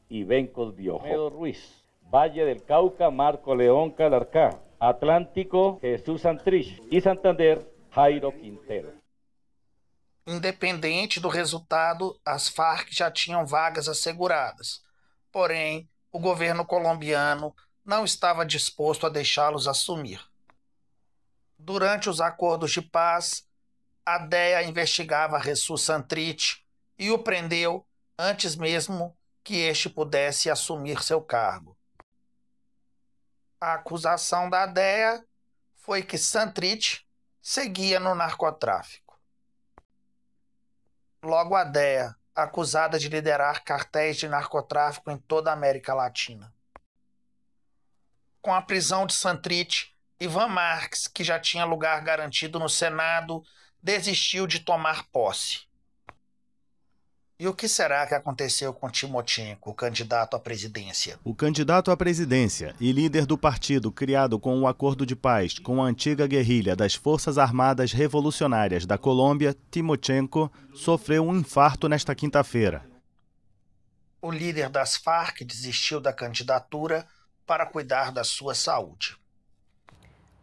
y Bencos Biojo. Ruiz, Valle del Cauca, Marco León Calarcá, Atlántico, Jesús Santrich y Santander, Jairo Quintero. Independente do resultado, as Farc já tinham vagas asseguradas. Porém, o governo colombiano não estava disposto a deixá-los assumir. Durante os acordos de paz, a DEA investigava Jesús Santrich e o prendeu antes mesmo que este pudesse assumir seu cargo. A acusação da DEA foi que Santrich seguia no narcotráfico. Logo a DEA, acusada de liderar cartéis de narcotráfico em toda a América Latina. Com a prisão de Santrich, Ivan Marques, que já tinha lugar garantido no Senado, desistiu de tomar posse. E o que será que aconteceu com Timochenko, o candidato à presidência? O candidato à presidência e líder do partido criado com o acordo de paz com a antiga guerrilha das Forças Armadas Revolucionárias da Colômbia, Timochenko, sofreu um infarto nesta quinta-feira. O líder das Farc desistiu da candidatura para cuidar da sua saúde.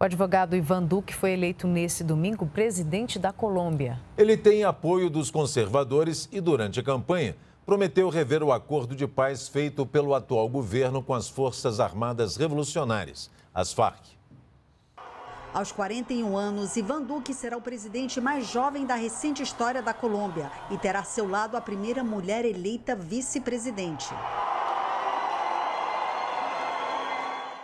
O advogado Ivan Duque foi eleito nesse domingo presidente da Colômbia. Ele tem apoio dos conservadores e, durante a campanha, prometeu rever o acordo de paz feito pelo atual governo com as Forças Armadas Revolucionárias, as Farc. Aos 41 anos, Ivan Duque será o presidente mais jovem da recente história da Colômbia e terá a seu lado a primeira mulher eleita vice-presidente.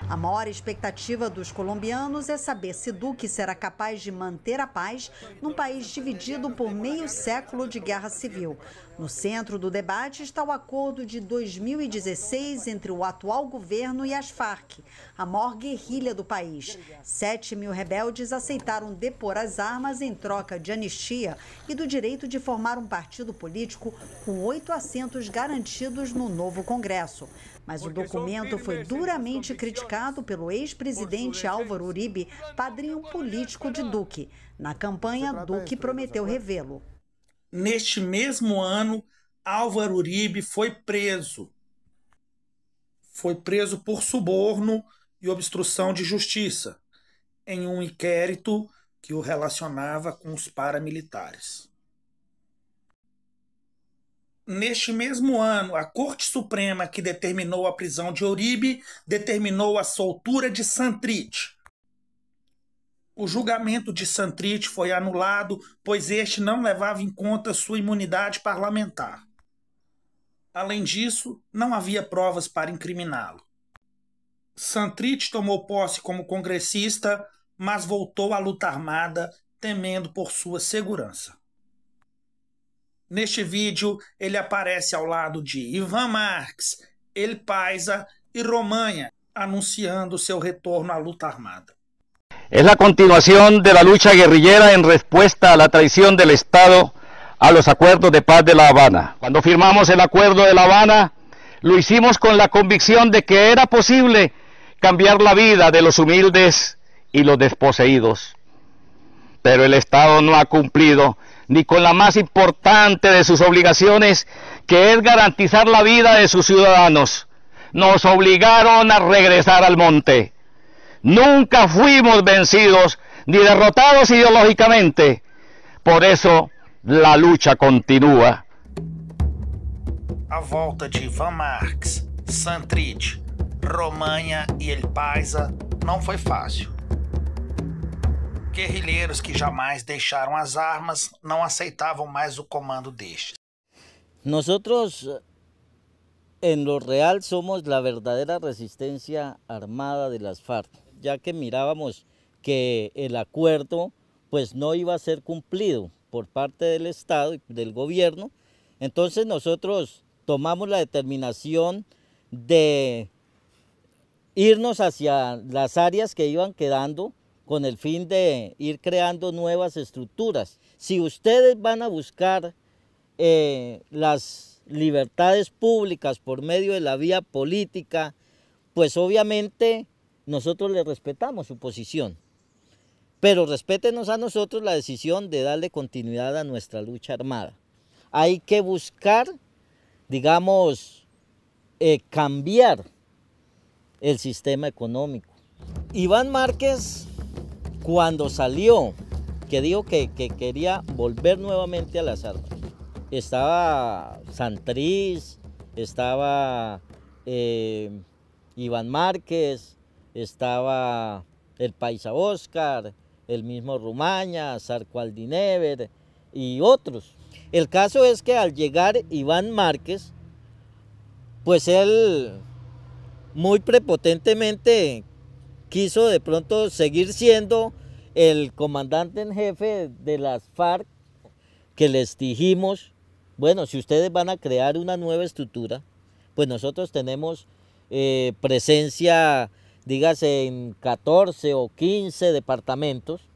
A maior expectativa dos colombianos é saber se Duque será capaz de manter a paz num país dividido por meio século de guerra civil. No centro do debate está o acordo de 2016 entre o atual governo e as Farc, a maior guerrilha do país. 7.000 rebeldes aceitaram depor as armas em troca de anistia e do direito de formar um partido político com 8 assentos garantidos no novo Congresso. Mas o documento foi duramente criticado pelo ex-presidente Álvaro Uribe, padrinho político de Duque. Na campanha, Duque prometeu revê-lo. Neste mesmo ano, Álvaro Uribe foi preso. Foi preso por suborno e obstrução de justiça, em um inquérito que o relacionava com os paramilitares. Neste mesmo ano, a Corte Suprema que determinou a prisão de Uribe determinou a soltura de Santrich. O julgamento de Santrich foi anulado, pois este não levava em conta sua imunidade parlamentar. Além disso, não havia provas para incriminá-lo. Santrich tomou posse como congressista, mas voltou à luta armada, temendo por sua segurança. Neste vídeo, ele aparece ao lado de Iván Márquez, El Paisa e Romaña, anunciando seu retorno à luta armada. Es la continuación de la lucha guerrillera en respuesta a la traición del Estado a los acuerdos de paz de La Habana. Cuando firmamos el acuerdo de La Habana, lo hicimos con la convicción de que era posible cambiar la vida de los humildes y los desposeídos. Pero el Estado no ha cumplido ni con la más importante de sus obligaciones, que es garantizar la vida de sus ciudadanos. Nos obligaron a regresar al monte. Nunca fuimos vencidos ni derrotados ideológicamente. Por eso la lucha continúa. A volta de Iván Márquez, Santrich, Romaña e El Paisa não foi fácil. Guerrilheiros que jamais deixaram as armas não aceitavam mais o comando destes. Nosotros en lo real somos la verdadera resistencia armada de las FARC, ya que mirábamos que el acuerdo pues no iba a ser cumplido por parte del Estado y del gobierno. Entonces nosotros tomamos la determinación de irnos hacia las áreas que iban quedando con el fin de ir creando nuevas estructuras. Si ustedes van a buscar las libertades públicas por medio de la vía política, pues obviamente nosotros les respetamos su posición, pero respétenos a nosotros la decisión de darle continuidad a nuestra lucha armada. Hay que buscar, digamos, cambiar el sistema económico. Iván Márquez, cuando salió, que dijo que quería volver nuevamente a las armas, estaba Santrich, estaba Iván Márquez, estaba el Paisa Oscar, el mismo Romaña, Zarco Aldinever y otros. El caso es que al llegar Iván Márquez, pues él muy prepotentemente quiso de pronto seguir siendo el comandante en jefe de las FARC, que les dijimos, bueno, si ustedes van a crear una nueva estructura, pues nosotros tenemos presencia, dígase, en 14 o 15 departamentos.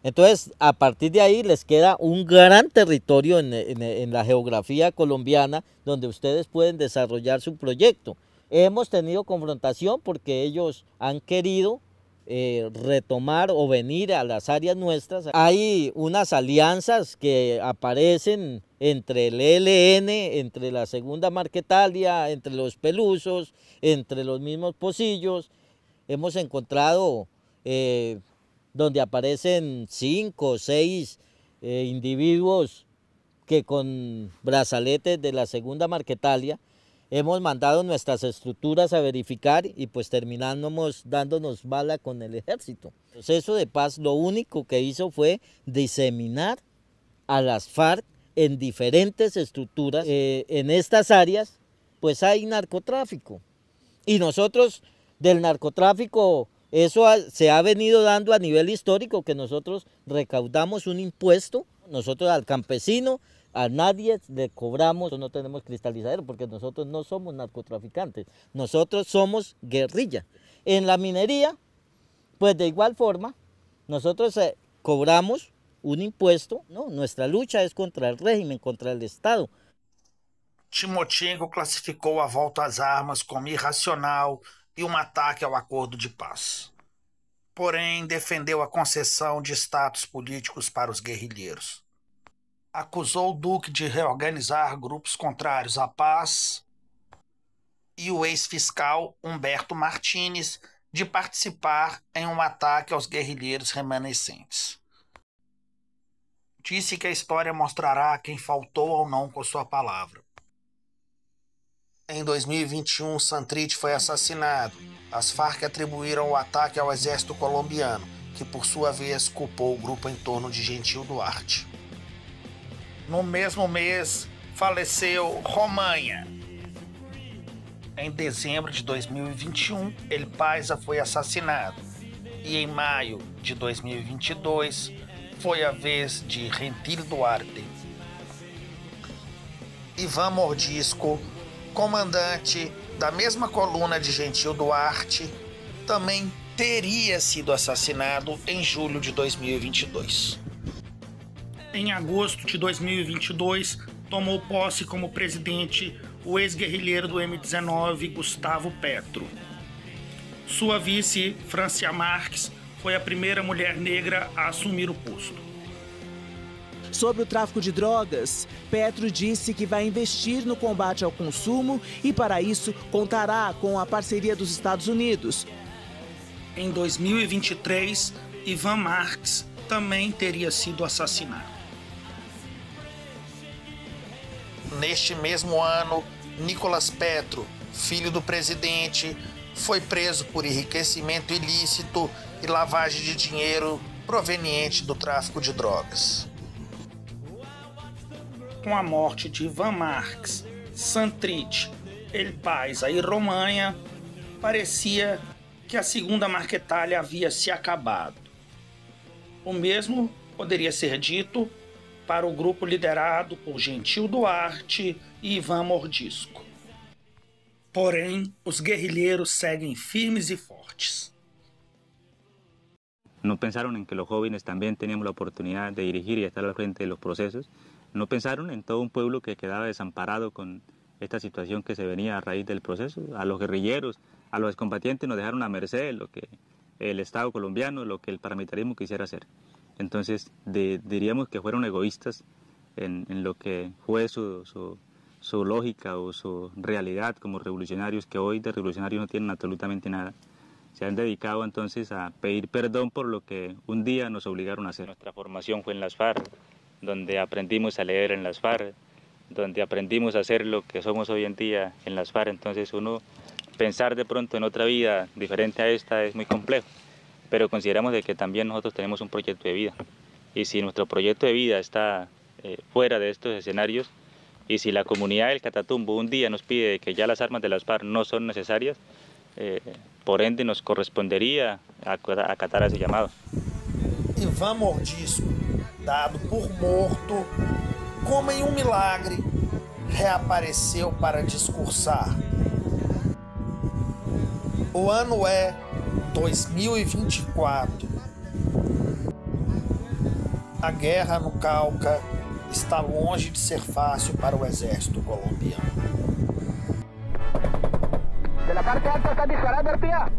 Entonces, a partir de ahí les queda un gran territorio en la geografía colombiana donde ustedes pueden desarrollar su proyecto. Hemos tenido confrontación porque ellos han querido retomar o venir a las áreas nuestras. Hay unas alianzas que aparecen entre el ELN, entre la Segunda Marquetalia, entre los Pelusos, entre los mismos Pocillos. Hemos encontrado donde aparecen 5 o 6 individuos que con brazaletes de la Segunda Marquetalia hemos mandado nuestras estructuras a verificar y pues terminamos dándonos bala con el ejército. El proceso de paz lo único que hizo fue diseminar a las FARC en diferentes estructuras. En estas áreas pues hay narcotráfico y nosotros del narcotráfico, eso se ha venido dando a nivel histórico, que nosotros recaudamos un impuesto, nosotros al campesino, a nadie le cobramos, no tenemos cristalizadero, porque nosotros no somos narcotraficantes, nosotros somos guerrilla. En la minería, pues de igual forma, nosotros cobramos un impuesto, ¿no? Nuestra lucha es contra el régimen, contra el Estado. Timochenko classificou a volta às armas como irracional e ataque ao acordo de paz. Porém, defendeu a concessão de status políticos para os guerrilheiros. Acusou o Duque de reorganizar grupos contrários à paz e o ex-fiscal Humberto Martínez de participar em ataque aos guerrilheiros remanescentes. Disse que a história mostrará quem faltou ou não com sua palavra. Em 2021, Santrich foi assassinado. As Farc atribuíram o ataque ao exército colombiano, que por sua vez culpou o grupo em torno de Gentil Duarte. No mesmo mês, faleceu Romanha. Em dezembro de 2021, El Paisa foi assassinado. E em maio de 2022, foi a vez de Gentil Duarte. Ivan Mordisco, comandante da mesma coluna de Gentil Duarte, também teria sido assassinado em julho de 2022. Em agosto de 2022, tomou posse como presidente o ex-guerrilheiro do M-19, Gustavo Petro. Sua vice, Francia Marques, foi a primeira mulher negra a assumir o posto. Sobre o tráfico de drogas, Petro disse que vai investir no combate ao consumo e, para isso, contará com a parceria dos Estados Unidos. Em 2023, Ivan Marques também teria sido assassinado. Neste mesmo ano, Nicolás Petro, filho do presidente, foi preso por enriquecimento ilícito e lavagem de dinheiro proveniente do tráfico de drogas. Com a morte de Ivan Marques, Santrich, El Paisa e Romanha, parecia que a segunda Marquetalha havia se acabado. O mesmo poderia ser dito para o grupo liderado por Gentil Duarte e Ivan Mordisco. Porém, os guerrilheiros seguem firmes e fortes. No pensaron en que los jóvenes también teníamos la oportunidad de dirigir y estar al frente de los procesos. No pensaron en todo un pueblo que quedaba desamparado con esta situación que se venía a raíz del proceso. A los guerrilleros, a los excombatientes nos dejaron a merced lo que el Estado colombiano, lo que el paramilitarismo quisiera hacer. Entonces diríamos que fueron egoístas en lo que fue su lógica o su realidad como revolucionarios, que hoy de revolucionarios no tienen absolutamente nada. Se han dedicado entonces a pedir perdón por lo que un día nos obligaron a hacer. Nuestra formación fue en las FARC, donde aprendimos a leer en las FARC, donde aprendimos a hacer lo que somos hoy en día en las FARC. Entonces uno pensar de pronto en otra vida diferente a esta es muy complejo, pero consideramos de que también nosotros tenemos un proyecto de vida. Y si nuestro proyecto de vida está fuera de estos escenarios, y si la comunidad del Catatumbo un día nos pide que ya las armas de las FARC no son necesarias, por ende nos correspondería acatar ese llamado. Ivan Mordisco, dado por morto, como em milagre, reapareceu para discursar. O ano é 2024. A guerra no Cauca está longe de ser fácil para o exército colombiano. De la parte alta están disparando, Arpía.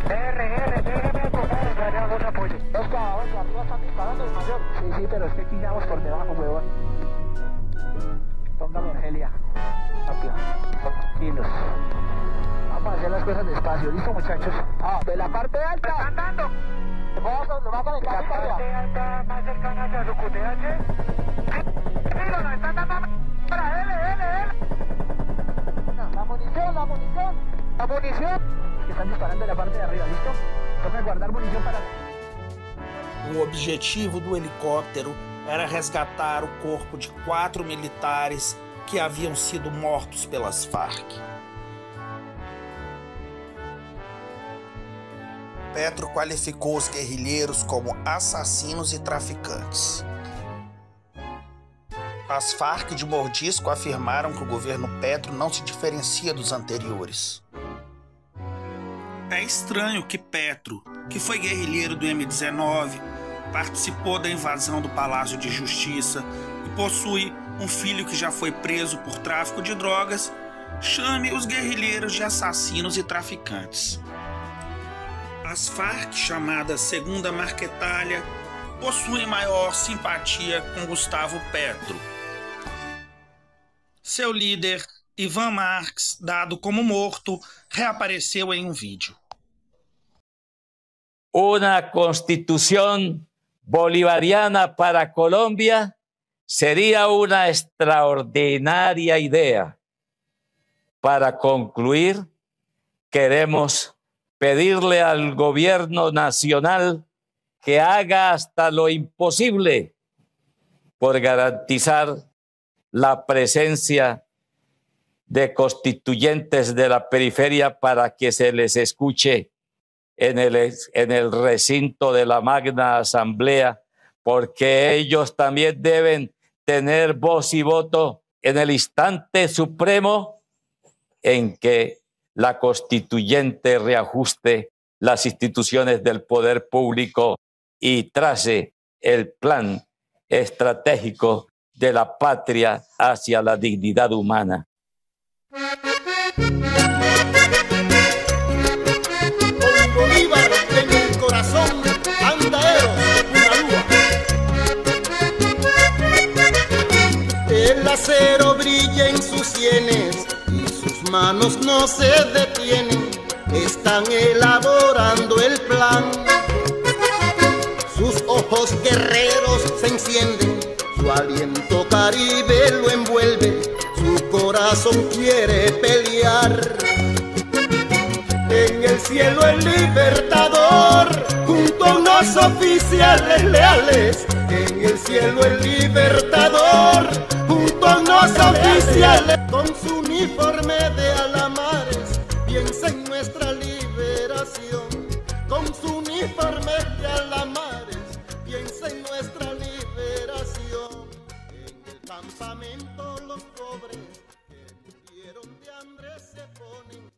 déjeme coger, damos apoyo. Oscar, arriba están disparando, mayor. Sí, pero es que aquí vamos por debajo, huevón. Póngame, Argelia. Arpía, tranquilos. Vamos a hacer las cosas despacio, ¿listo, muchachos? De la parte alta. ¡Me están dando! ¿Lo va a conectar? La parte alta más cercana hacia su QTH. ¡Mira, nos están dando para L! La munición! ¡La munición! Que están disparando de la parte de arriba, ¿listo? Toca guardar munición para... O objetivo do helicóptero era resgatar o corpo de 4 militares que haviam sido mortos pelas Farc. Petro qualificou os guerrilheiros como assassinos e traficantes. As Farc de Mordisco afirmaram que o governo Petro não se diferencia dos anteriores. É estranho que Petro, que foi guerrilheiro do M19, participou da invasão do Palácio de Justiça e possui um filho que já foi preso por tráfico de drogas, chame os guerrilheiros de assassinos e traficantes. As Farc, chamadas Segunda Marquetalha, possuem maior simpatia com Gustavo Petro. Seu líder, Iván Márquez, dado como morto, reapareceu em um vídeo. Una constitución bolivariana para Colombia sería una extraordinaria idea. Para concluir, queremos pedirle al gobierno nacional que haga hasta lo imposible por garantizar la presencia de constituyentes de la periferia para que se les escuche en el recinto de la Magna Asamblea, porque ellos también deben tener voz y voto en el instante supremo en que la constituyente reajuste las instituciones del poder público y trace el plan estratégico de la patria hacia la dignidad humana. Con Bolívar en el corazón, anda Eros, una lúa. El acero brilla en sus sienes y sus manos no se detienen. Están elaborando el plan. Sus ojos guerreros se encienden, su aliento caribe lo envuelve, su corazón quiere pelear. En el cielo el libertador, junto a unos oficiales leales. En el cielo el libertador, junto a unos oficiales. Con su uniforme de alamares, piensa en nuestra liberación. Con su uniforme de alamares, piensa en nuestra liberación. En el campamento los pobres que murieron de hambre se ponen